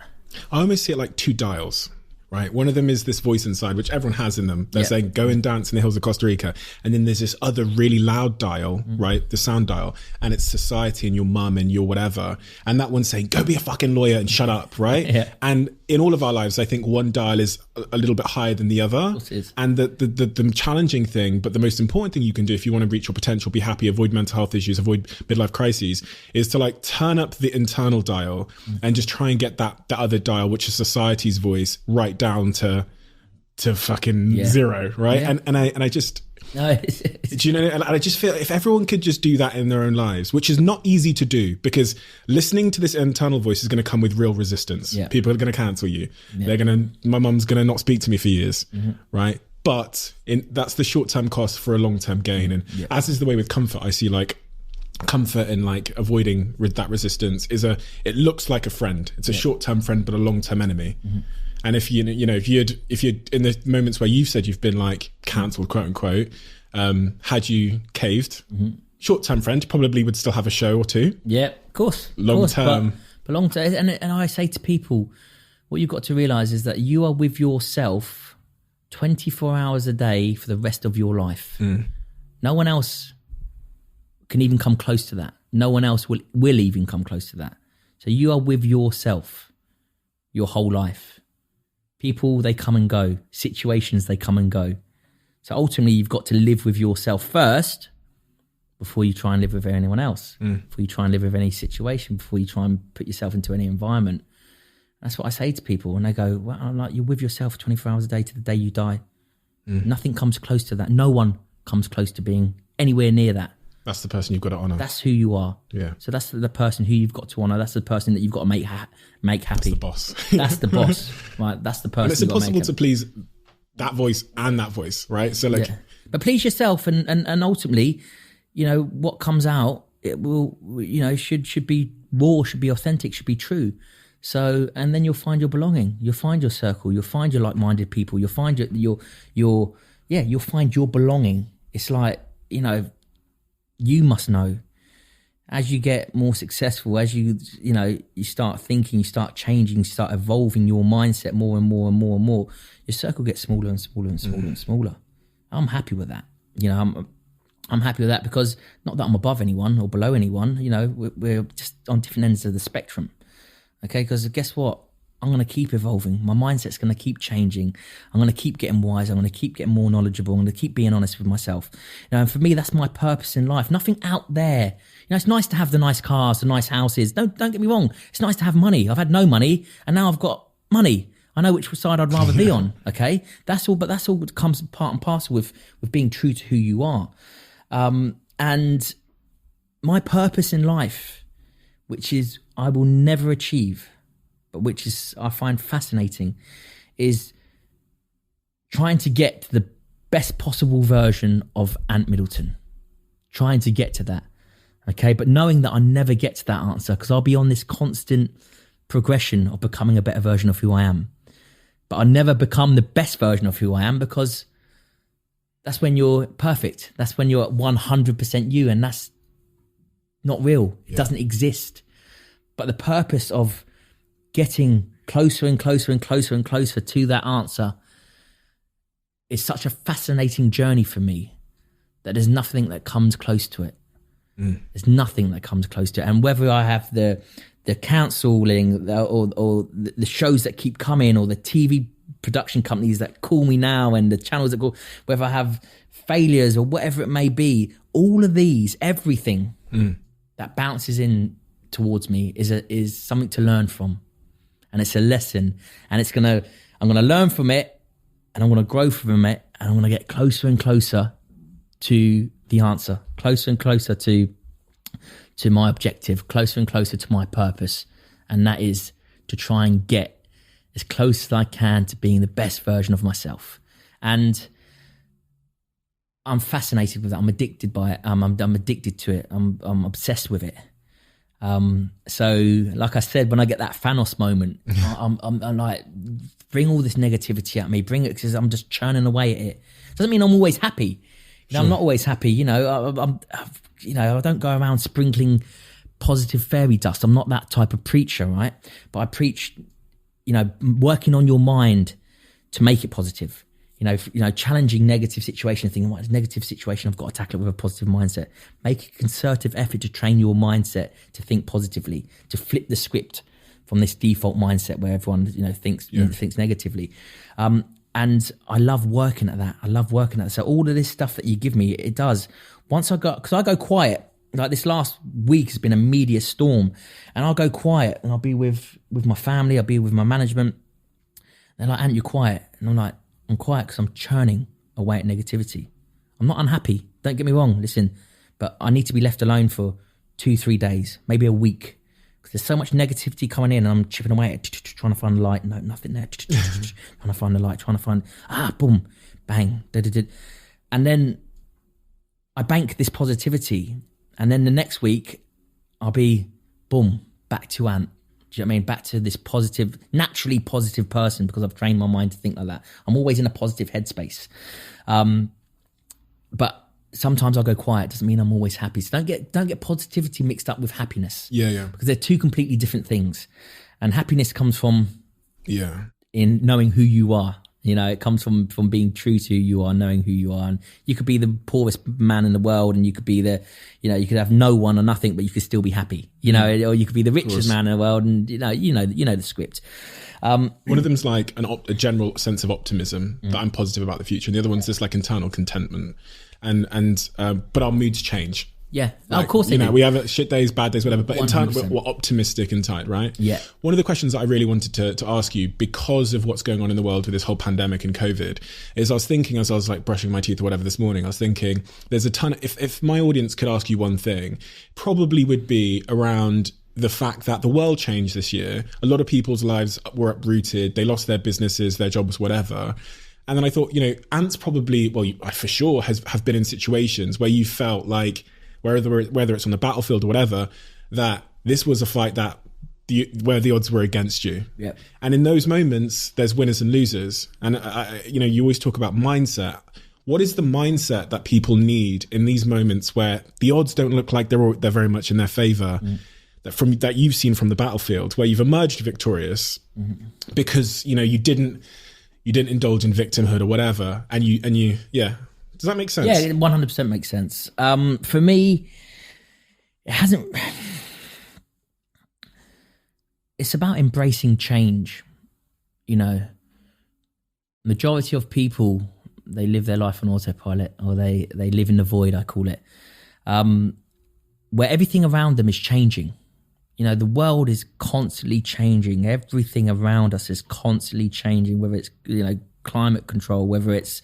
I almost see it like two dials, right? One of them is this voice inside, which everyone has in them. They're saying, go and dance in the hills of Costa Rica. And then there's this other really loud dial, right? The sound dial. And it's society and your mum and your whatever. And that one's saying, go be a fucking lawyer and shut up, right? Yeah. And in all of our lives, I think one dial is a little bit higher than the other. Of course it is. And the challenging thing, but the most important thing you can do if you want to reach your potential, be happy, avoid mental health issues, avoid midlife crises, is to like turn up the internal dial and just try and get that other dial, which is society's voice, right down to fucking zero, right? Yeah. And I just, do you know? And I just feel if everyone could just do that in their own lives, which is not easy to do, because listening to this internal voice is going to come with real resistance. Yeah. People are going to cancel you. Yeah. My mum's going to not speak to me for years, right? But that's the short-term cost for a long-term gain. And as is the way with comfort, I see like comfort in like avoiding that resistance it looks like a friend. It's a short-term friend, but a long-term enemy. And if you're in the moments where you've said you've been like cancelled, quote unquote, had you caved, short-term friend probably would still have a show or two. Yeah, of course. Long-term. But long-term, and I say to people, what you've got to realise is that you are with yourself 24 hours a day for the rest of your life. No one else can even come close to that. No one else will even come close to that. So you are with yourself your whole life. People, they come and go. Situations, they come and go. So ultimately, you've got to live with yourself first before you try and live with anyone else, before you try and live with any situation, before you try and put yourself into any environment. That's what I say to people when they go, well, I'm like, you're with yourself 24 hours a day to the day you die. Nothing comes close to that. No one comes close to being anywhere near that. That's the person you've got to honour. That's who you are. Yeah. So that's the person who you've got to honour. That's the person that you've got to make happy. That's the boss. That's the boss, right? That's the person. And it's impossible to please that voice and that voice, right? So like, but please yourself, and ultimately, what comes out, it will, should be raw, should be authentic, should be true. So, and then you'll find your belonging. You'll find your circle. You'll find your like-minded people. You'll find you'll find your belonging. It's like, you must know, as you get more successful, as you start thinking, you start changing, you start evolving your mindset more and more and more and more, your circle gets smaller and smaller and smaller and smaller. I'm happy with that. I'm happy with that, because not that I'm above anyone or below anyone, we're just on different ends of the spectrum. Okay, because guess what? I'm going to keep evolving. My mindset's going to keep changing. I'm going to keep getting wise. I'm going to keep getting more knowledgeable. I'm going to keep being honest with myself. And for me, that's my purpose in life. Nothing out there. It's nice to have the nice cars, the nice houses. Don't get me wrong. It's nice to have money. I've had no money, and now I've got money. I know which side I'd rather be on. Okay, that's all. But that's all that comes part and parcel with being true to who you are. And my purpose in life, which is I will never achieve, but which is I find fascinating, is trying to get to the best possible version of Ant Middleton. Trying to get to that, okay? But knowing that I never get to that answer, because I'll be on this constant progression of becoming a better version of who I am. But I never become the best version of who I am, because that's when you're perfect. That's when you're at 100% you, and that's not real. It doesn't exist. But the purpose of getting closer and closer and closer and closer to that answer is such a fascinating journey for me that there's nothing that comes close to it. There's nothing that comes close to it. And whether I have the counselling or the shows that keep coming, or the TV production companies that call me now, and the channels that call, whether I have failures or whatever it may be, all of these, everything that bounces in towards me is something to learn from. And it's a lesson, and I'm gonna learn from it, and I'm gonna grow from it, and I'm gonna get closer and closer to the answer, closer and closer to my objective, closer and closer to my purpose. And that is to try and get as close as I can to being the best version of myself. And I'm fascinated with it. I'm addicted by it. I'm addicted to it. I'm obsessed with it. So like I said, when I get that Thanos moment, I'm like, bring all this negativity at me, bring it, because I'm just churning away at it. Doesn't mean I'm always happy. I'm not always happy. I don't go around sprinkling positive fairy dust. I'm not that type of preacher, right? But I preach, working on your mind to make it positive. Challenging negative situation, thinking, what is a negative situation? I've got to tackle it with a positive mindset. Make a concerted effort to train your mindset to think positively, to flip the script from this default mindset where everyone, thinks negatively. And I love working at that. So all of this stuff that you give me, it does. Because I go quiet. Like this last week has been a media storm, and I'll go quiet and I'll be with my family. I'll be with my management. They're like, "Ant, you're quiet," and I'm like, I'm quiet because I'm churning away at negativity. I'm not unhappy. Don't get me wrong. Listen, but I need to be left alone for 2-3 days, maybe a week, because there's so much negativity coming in, and I'm chipping away at trying to find the light. No, nothing there. Trying to find the light. Trying to find boom, bang, and then I bank this positivity, and then the next week I'll be boom back to Ant. Do you know what I mean? Back to this positive, naturally positive person, because I've trained my mind to think like that. I'm always in a positive headspace. But sometimes I'll go quiet. Doesn't mean I'm always happy. So don't get positivity mixed up with happiness. Yeah. Because they're two completely different things. And happiness comes from in knowing who you are. It comes from being true to who you are, knowing who you are. And you could be the poorest man in the world, and you could be you could have no one or nothing, but you could still be happy, or you could be the richest man in the world, and you know the script. One of them's like a general sense of optimism that I'm positive about the future, and the other one's just like internal contentment. But our moods change. Yeah, of course they do. We have shit days, bad days, whatever, but in time 100%. we're optimistic and tight, right? Yeah. One of the questions that I really wanted to ask you, because of what's going on in the world with this whole pandemic and COVID, is I was thinking, as I was like brushing my teeth or whatever this morning, I was thinking there's a ton, if my audience could ask you one thing, probably would be around the fact that the world changed this year. A lot of people's lives were uprooted. They lost their businesses, their jobs, whatever. And then I thought, Ant's probably, I for sure have been in situations where you felt like, whether it's on the battlefield or whatever, that this was a fight where the odds were against you. Yeah. And in those moments, there's winners and losers. And you always talk about mindset. What is the mindset that people need in these moments where the odds don't look like they're very much in their favor? That you've seen from the battlefield, where you've emerged victorious because you didn't indulge in victimhood or whatever, and you does that make sense? Yeah, it 100% makes sense. For me, it hasn't. It's about embracing change. Majority of people, they live their life on autopilot, or they live in the void, I call it, where everything around them is changing. The world is constantly changing. Everything around us is constantly changing, whether it's, climate control, whether it's,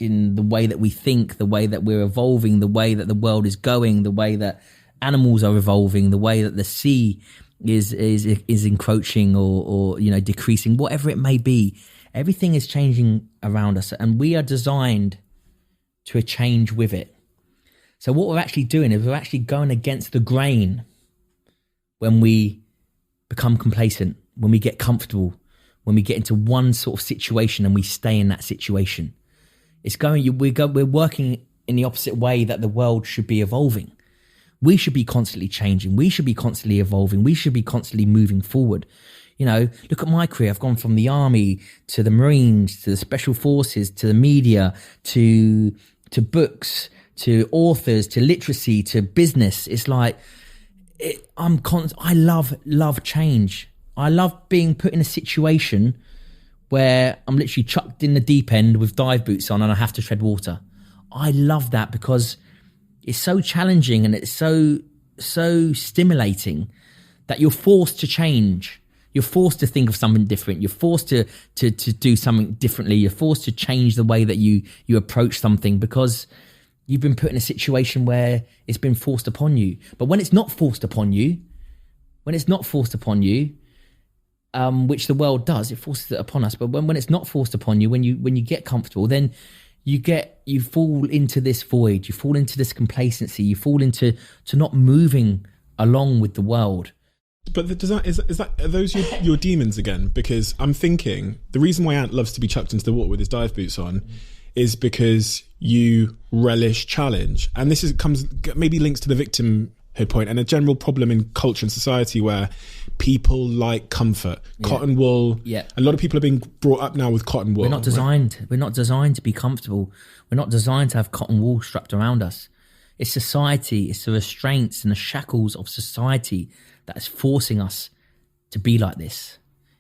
in the way that we think, the way that we're evolving, the way that the world is going, the way that animals are evolving, the way that the sea is encroaching or decreasing, whatever it may be. Everything is changing around us, and we are designed to change with it. So what we're actually doing is we're actually going against the grain when we become complacent, when we get comfortable, when we get into one sort of situation and we stay in that situation. We're working in the opposite way that the world should be evolving. We should be constantly changing. We should be constantly evolving. We should be constantly moving forward. Look at my career. I've gone from the army to the Marines to the special forces to the media to books to authors to literacy to business. It's like I love change. I love being put in a situation where I'm literally chucked in the deep end with dive boots on and I have to tread water. I love that because it's so challenging and it's so stimulating that you're forced to change. You're forced to think of something different. You're forced to do something differently. You're forced to change the way that you approach something because you've been put in a situation where it's been forced upon you. But when it's not forced upon you, which the world does, it forces it upon us. But when it's not forced upon you, when you get comfortable, then you fall into this void, you fall into this complacency, you fall into not moving along with the world. But are those your demons again? Because I'm thinking the reason why Ant loves to be chucked into the water with his dive boots on is because you relish challenge. And this maybe links to the victimhood point and a general problem in culture and society where people like comfort, cotton wool. Yeah. A lot of people are being brought up now with cotton wool. We're not designed to be comfortable. We're not designed to have cotton wool strapped around us. It's society, it's the restraints and the shackles of society that is forcing us to be like this.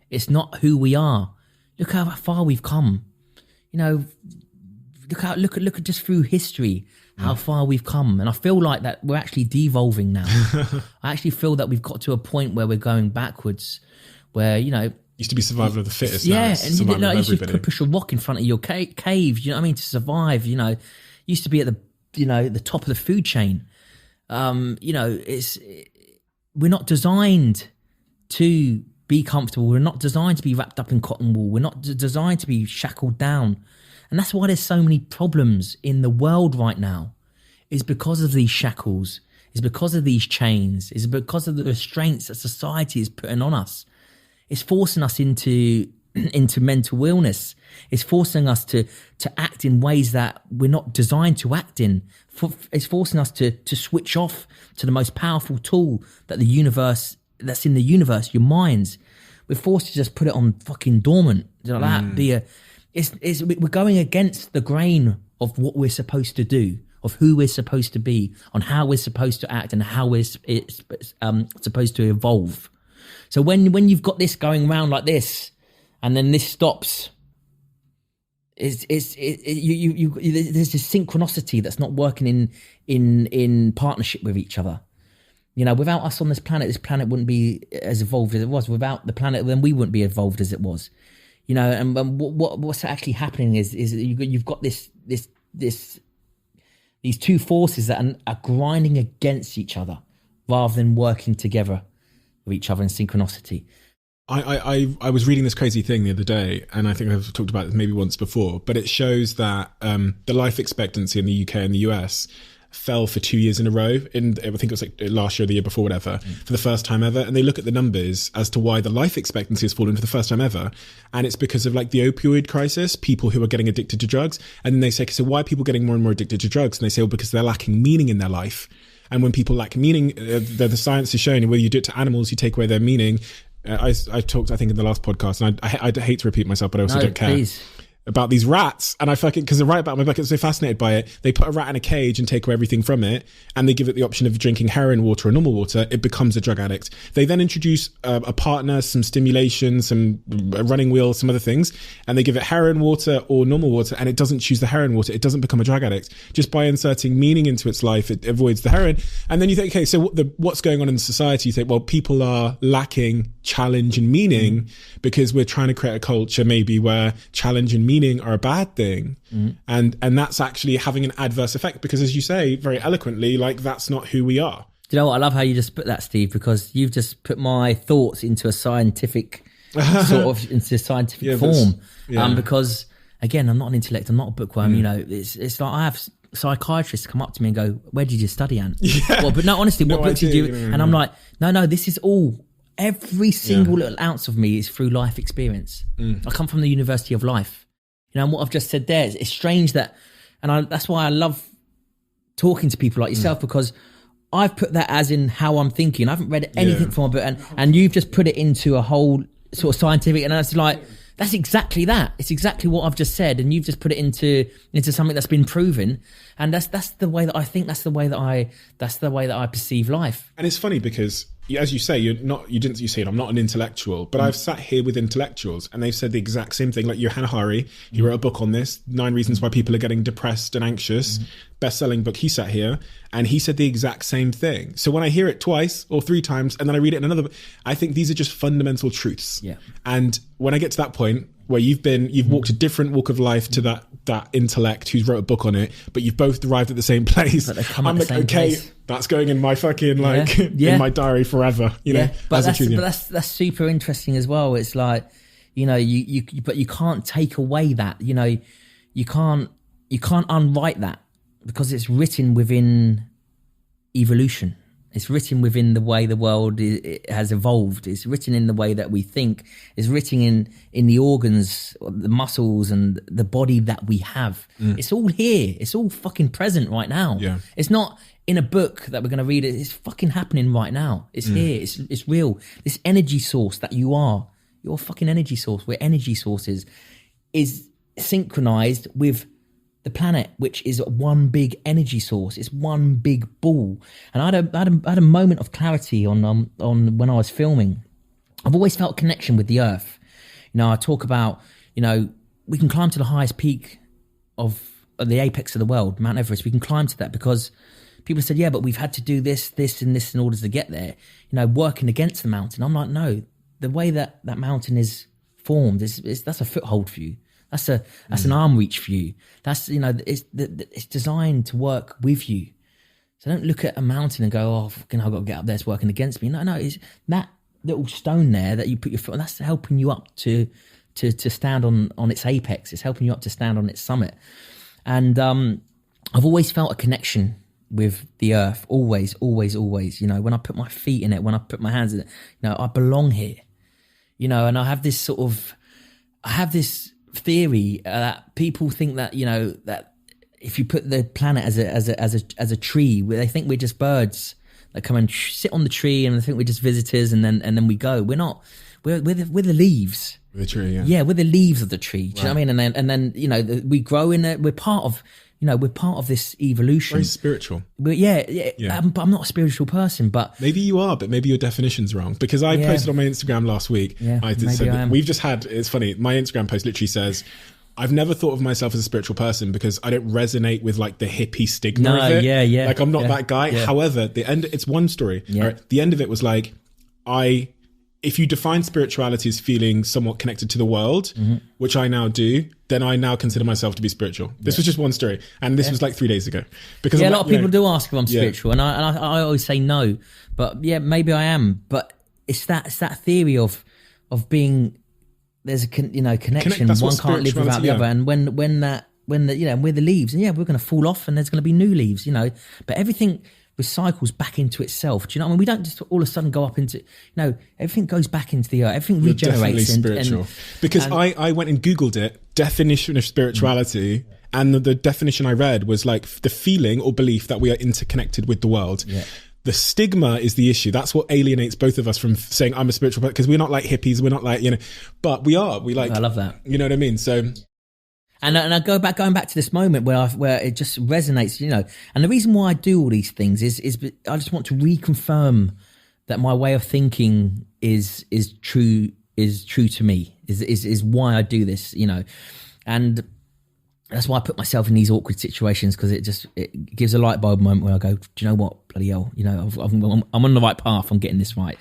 It's not who we are. Look how far we've come. Look at just through history how far we've come. And I feel like that we're actually devolving now. I actually feel that we've got to a point where we're going backwards, where, used to be survival of the fittest. Yeah, and you could push a rock in front of your cave, you know what I mean, to survive, used to be at the top of the food chain. We're not designed to be comfortable. We're not designed to be wrapped up in cotton wool. We're not designed to be shackled down. And that's why there's so many problems in the world right now, is because of these shackles, is because of these chains, is because of the restraints that society is putting on us. It's forcing us into mental illness. It's forcing us to act in ways that we're not designed to act in. It's forcing us to switch off to the most powerful tool that's in the universe, your minds. We're forced to just put it on fucking dormant. We're going against the grain of what we're supposed to do, of who we're supposed to be, on how we're supposed to act and how we're supposed to evolve. So when you've got this going around like this, and then this stops, there's this synchronicity that's not working in partnership with each other. Without us on this planet wouldn't be as evolved as it was. Without the planet, then we wouldn't be evolved as it was. And what's actually happening is you've got these two forces that are grinding against each other rather than working together with each other in synchronicity. I was reading this crazy thing the other day, and I think I've talked about this maybe once before, but it shows that the life expectancy in the UK and the US fell for 2 years in a row. I think it was like last year or the year before, whatever, for the first time ever. And they look at the numbers as to why the life expectancy has fallen for the first time ever. And it's because of like the opioid crisis, people who are getting addicted to drugs. And then they say, so why are people getting more and more addicted to drugs? And they say, well, because they're lacking meaning in their life. And when people lack meaning, the science is showing, whether you do it to animals, you take away their meaning. I talked, I think, in the last podcast, and I hate to repeat myself, but I also don't care. Please. About these rats, and I fucking, because they're right about my back, I'm so fascinated by it. They put a rat in a cage and take away everything from it, and they give it the option of drinking heroin water or normal water. It becomes a drug addict. They then introduce a partner, some stimulation, a running wheel, some other things, and they give it heroin water or normal water, and it doesn't choose the heroin water. It doesn't become a drug addict. Just by inserting meaning into its life, it avoids the heroin. And then you think, okay, so what's going on in society? You think, well, people are lacking challenge and meaning because we're trying to create a culture maybe where challenge and meaning are a bad thing. And that's actually having an adverse effect because, as you say very eloquently, like that's not who we are. Do you know what? I love how you just put that, Steve, because you've just put my thoughts into a scientific form. Because again, I'm not an intellect, I'm not a bookworm. It's like I have psychiatrists come up to me and go, "Where did you study, Ant?" Well, but no, honestly, what books did you? And I'm like, no, this is all. Every single little ounce of me is through life experience. I come from the University of Life. And what I've just said there, it's strange that, that's why I love talking to people like yourself, because I've put that as in how I'm thinking. I haven't read anything from a book, and you've just put it into a whole sort of scientific, and it's like, that's exactly that. It's exactly what I've just said, and you've just put it into something that's been proven, and that's the way that I think. That's the way that I perceive life. And it's funny because, as you say, you say I'm not an intellectual, but I've sat here with intellectuals and they've said the exact same thing. Like Johann Hari, he wrote a book on this, 9 Reasons Why People Are Getting Depressed and Anxious, best-selling book. He sat here and he said the exact same thing. So when I hear it twice or 3 times and then I read it in another book, I think these are just fundamental truths. Yeah. And when I get to that point, where you've walked a different walk of life to that intellect who's wrote a book on it, but you've both arrived at the same place. But they come I'm at the like, same okay, place. that's going in my fucking in my diary forever. You know, but that's super interesting as well. It's like, you know, but you can't take away that. You know, you can't unwrite that because it's written within evolution. It's written within the way the world it has evolved. It's written in the way that we think. It's written in the organs, the muscles, and the body that we have. It's all here. It's all fucking present right now. Yeah. It's not in a book that we're going to read. It's fucking happening right now. It's here. It's real. This energy source that you are, your fucking energy source, we're energy sources, is synchronized with the planet, which is one big energy source. It's one big ball. And I had a moment of clarity on when I was filming. I've always felt a connection with the earth. You know, I talk about, you know, we can climb to the highest peak of the apex of the world, Mount Everest. We can climb to that because people said, yeah, but we've had to do this and this in order to get there. You know, working against the mountain. I'm like, no, the way that mountain is formed that's a foothold for you. That's an arm reach for you. That's, you know, it's designed to work with you. So don't look at a mountain and go, oh, fucking, I've got to get up there. It's working against me. No, it's that little stone there that you put your foot on. That's helping you up to stand on its apex. It's helping you up to stand on its summit. And I've always felt a connection with the earth. Always, always, always. You know, when I put my feet in it, when I put my hands in it, you know, I belong here. You know, and I have this theory that people think that, you know, that if you put the planet as a tree, they think we're just birds that come and sit on the tree, and they think we're just visitors, and then we go. We're not. We're the leaves. The tree, yeah. Yeah, we're the leaves of the tree. Do you know what I mean? And then you know, we grow in it. We're part of. You know, we're part of this evolution. Very spiritual. But yeah. But I'm not a spiritual person, but maybe you are, but maybe your definition's wrong. Because I posted on my Instagram last week. Yeah, we've just had, it's funny, my Instagram post literally says, I've never thought of myself as a spiritual person because I don't resonate with like the hippie stigma of it. Yeah. Like I'm not that guy. Yeah. However, the end, it's one story. Yeah. Right? The end of it was like, if you define spirituality as feeling somewhat connected to the world, which I now do, then I now consider myself to be spiritual. This was just one story. And this was like 3 days ago. Because a lot of people do ask if I'm spiritual, and I always say no. But yeah, maybe I am. But it's that theory of being, there's a connection. One can't live without the other. And when we're the leaves, and we're going to fall off, and there's going to be new leaves. You know, but everything recycles back into itself. Do you know what I mean? We don't just all of a sudden go up into, everything goes back into the earth. Everything regenerates. Definitely spiritual. Because I went and Googled it, definition of spirituality, and the definition I read was like the feeling or belief that we are interconnected with the world. Yeah. The stigma is the issue. That's what alienates both of us from saying I'm a spiritual person, because we're not like hippies. We're not like, but we are. I love that. You know what I mean? So... And I going back to this moment where it just resonates, And the reason why I do all these things is I just want to reconfirm that my way of thinking is true to me. Is why I do this, And that's why I put myself in these awkward situations, because it gives a light bulb moment where I go, do you know what, bloody hell, I'm on the right path. I'm getting this right.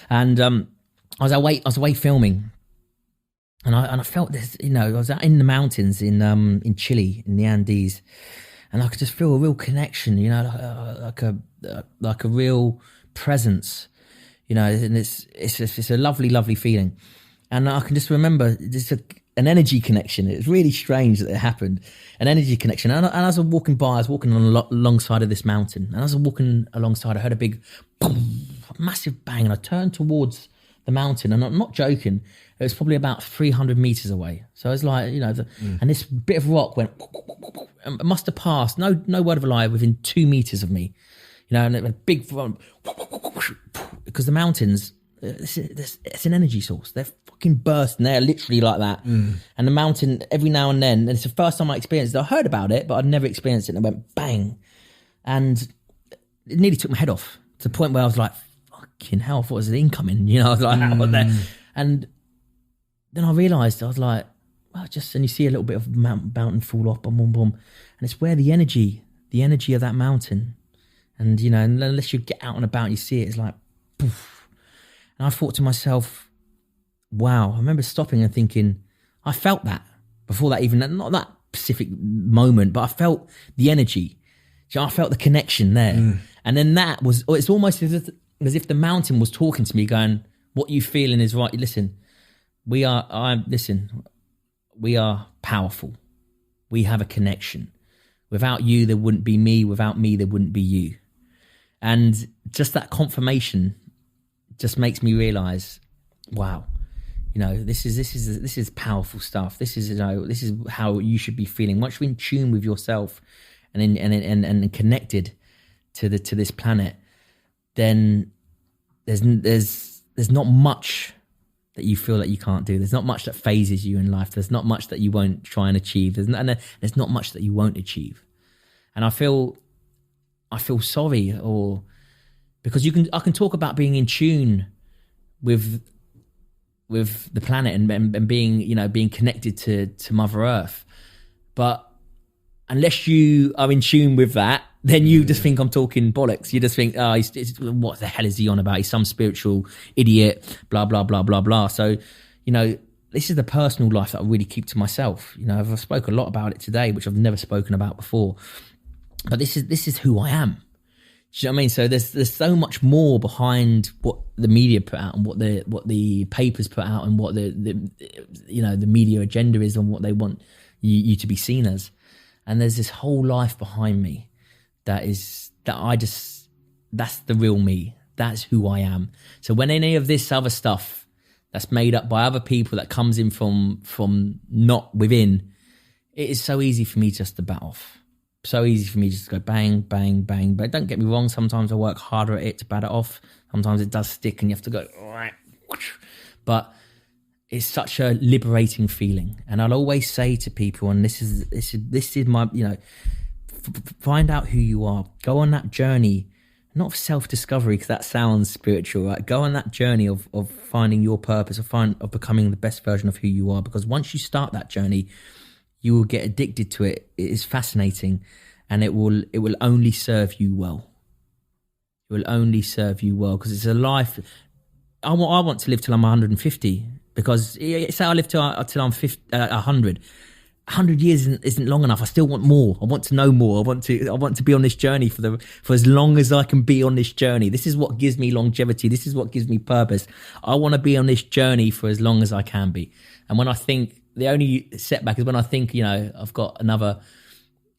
And I was away filming. And I felt this, I was out in the mountains in Chile, in the Andes, and I could just feel a real connection, like a real presence, and it's a lovely, lovely feeling. And I can just remember just an energy connection. It was really strange that it happened, an energy connection. And as I was walking by, I was walking alongside of this mountain, and as I was walking alongside, I heard a big boom, massive bang, and I turned towards the mountain, and I'm not joking, it was probably about 300 meters away. So it was like, and this bit of rock went, it must have passed, no word of a lie, within 2 meters of me, and it went big, because the mountains, it's an energy source. They're fucking bursting. They're literally like that. And the mountain, every now and then, and it's the first time I experienced it. I heard about it, but I'd never experienced it. And it went bang. And it nearly took my head off, to the point where I was like, fucking hell, I thought it was incoming. I was like, how about that? And then I realised, I was like, well, and you see a little bit of mountain fall off, boom, boom, boom. And it's where the energy of that mountain, and, unless you get out and about and you see it, it's like, poof. And I thought to myself, wow, I remember stopping and thinking, I felt that before that, even not that specific moment, but I felt the energy. I felt the connection there. And then that was, it's almost as if the mountain was talking to me going, what you feeling is right. Listen, we are powerful. We have a connection. Without you, there wouldn't be me. Without me, there wouldn't be you. And just that confirmation just makes me realize, wow, this is powerful stuff. This is how you should be feeling. Once you're in tune with yourself and connected to this planet, then there's not much that you feel that you can't do. There's not much that phases you in life. There's not much that you won't try and achieve. There's not much that you won't achieve. And I feel sorry, because I can talk about being in tune with the planet and being connected to Mother Earth, but unless you are in tune with that, then you just think I'm talking bollocks. You just think, what the hell is he on about? He's some spiritual idiot, blah, blah, blah, blah, blah. So, this is the personal life that I really keep to myself. I've spoken a lot about it today, which I've never spoken about before. But this is who I am. Do you know what I mean? So there's so much more behind what the media put out and what the papers put out and what the media agenda is and what they want you to be seen as. And there's this whole life behind me that's the real me. That's who I am. So when any of this other stuff that's made up by other people that comes in from not within, it is so easy for me just to bat off. So easy for me just to go bang, bang, bang. But don't get me wrong, sometimes I work harder at it to bat it off. Sometimes it does stick and you have to go, but it's such a liberating feeling. And I'll always say to people, and this is my, find out who you are. Go on that journey, not of self-discovery, because that sounds spiritual, right? Go on that journey of finding your purpose, of becoming the best version of who you are. Because once you start that journey, you will get addicted to it. It is fascinating, and it will only serve you well. It will only serve you well, because it's a life. I want to live till I'm 150, because say I live till I'm 100. 100 years isn't long enough. I still want more. I want to know more. I want to be on this journey for as long as I can be on this journey. This is what gives me longevity. This is what gives me purpose. I want to be on this journey for as long as I can be. And when I think, the only setback is when I think, I've got another,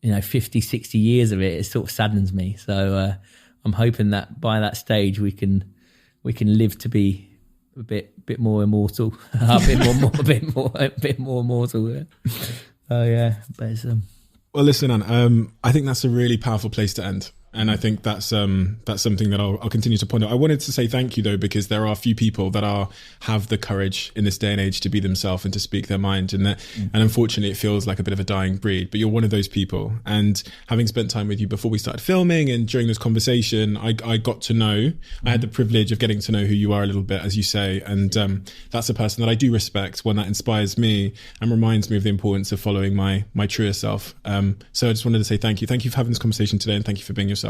50, 60 years of it. It sort of saddens me. So I'm hoping that by that stage we can live to be a bit more immortal, a bit more immortal. Yeah. Oh yeah, but it's Well, listen, Anne, I think that's a really powerful place to end. And I think that's something that I'll continue to point out. I wanted to say thank you, though, because there are a few people that have the courage in this day and age to be themselves and to speak their mind. And unfortunately, it feels like a bit of a dying breed. But you're one of those people. And having spent time with you before we started filming and during this conversation, I got to know. I had the privilege of getting to know who you are a little bit, as you say. And that's a person that I do respect, one that inspires me and reminds me of the importance of following my truer self. So I just wanted to say thank you. Thank you for having this conversation today, and thank you for being yourself.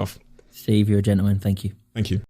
Steve, you're a gentleman. Thank you. Thank you.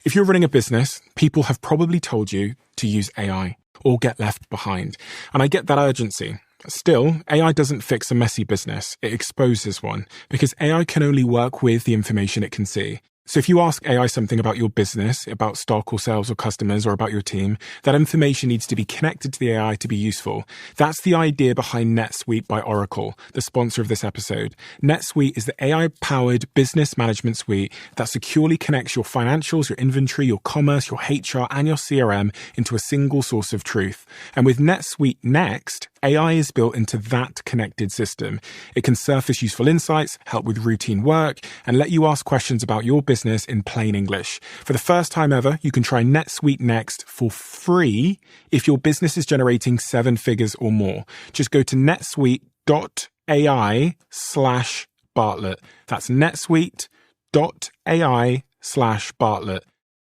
If you're running a business, people have probably told you to use AI or get left behind. And I get that urgency. Still, AI doesn't fix a messy business. It exposes one, because AI can only work with the information it can see. So if you ask AI something about your business, about stock or sales or customers or about your team, that information needs to be connected to the AI to be useful. That's the idea behind NetSuite by Oracle, the sponsor of this episode. NetSuite is the AI-powered business management suite that securely connects your financials, your inventory, your commerce, your HR, and your CRM into a single source of truth. And with NetSuite Next, AI is built into that connected system. It can surface useful insights, help with routine work, and let you ask questions about your business in plain English. For the first time ever, you can try NetSuite Next for free if your business is generating 7 figures or more. Just go to netsuite.ai/Bartlett. That's netsuite.ai/Bartlett. AI/Bartlett.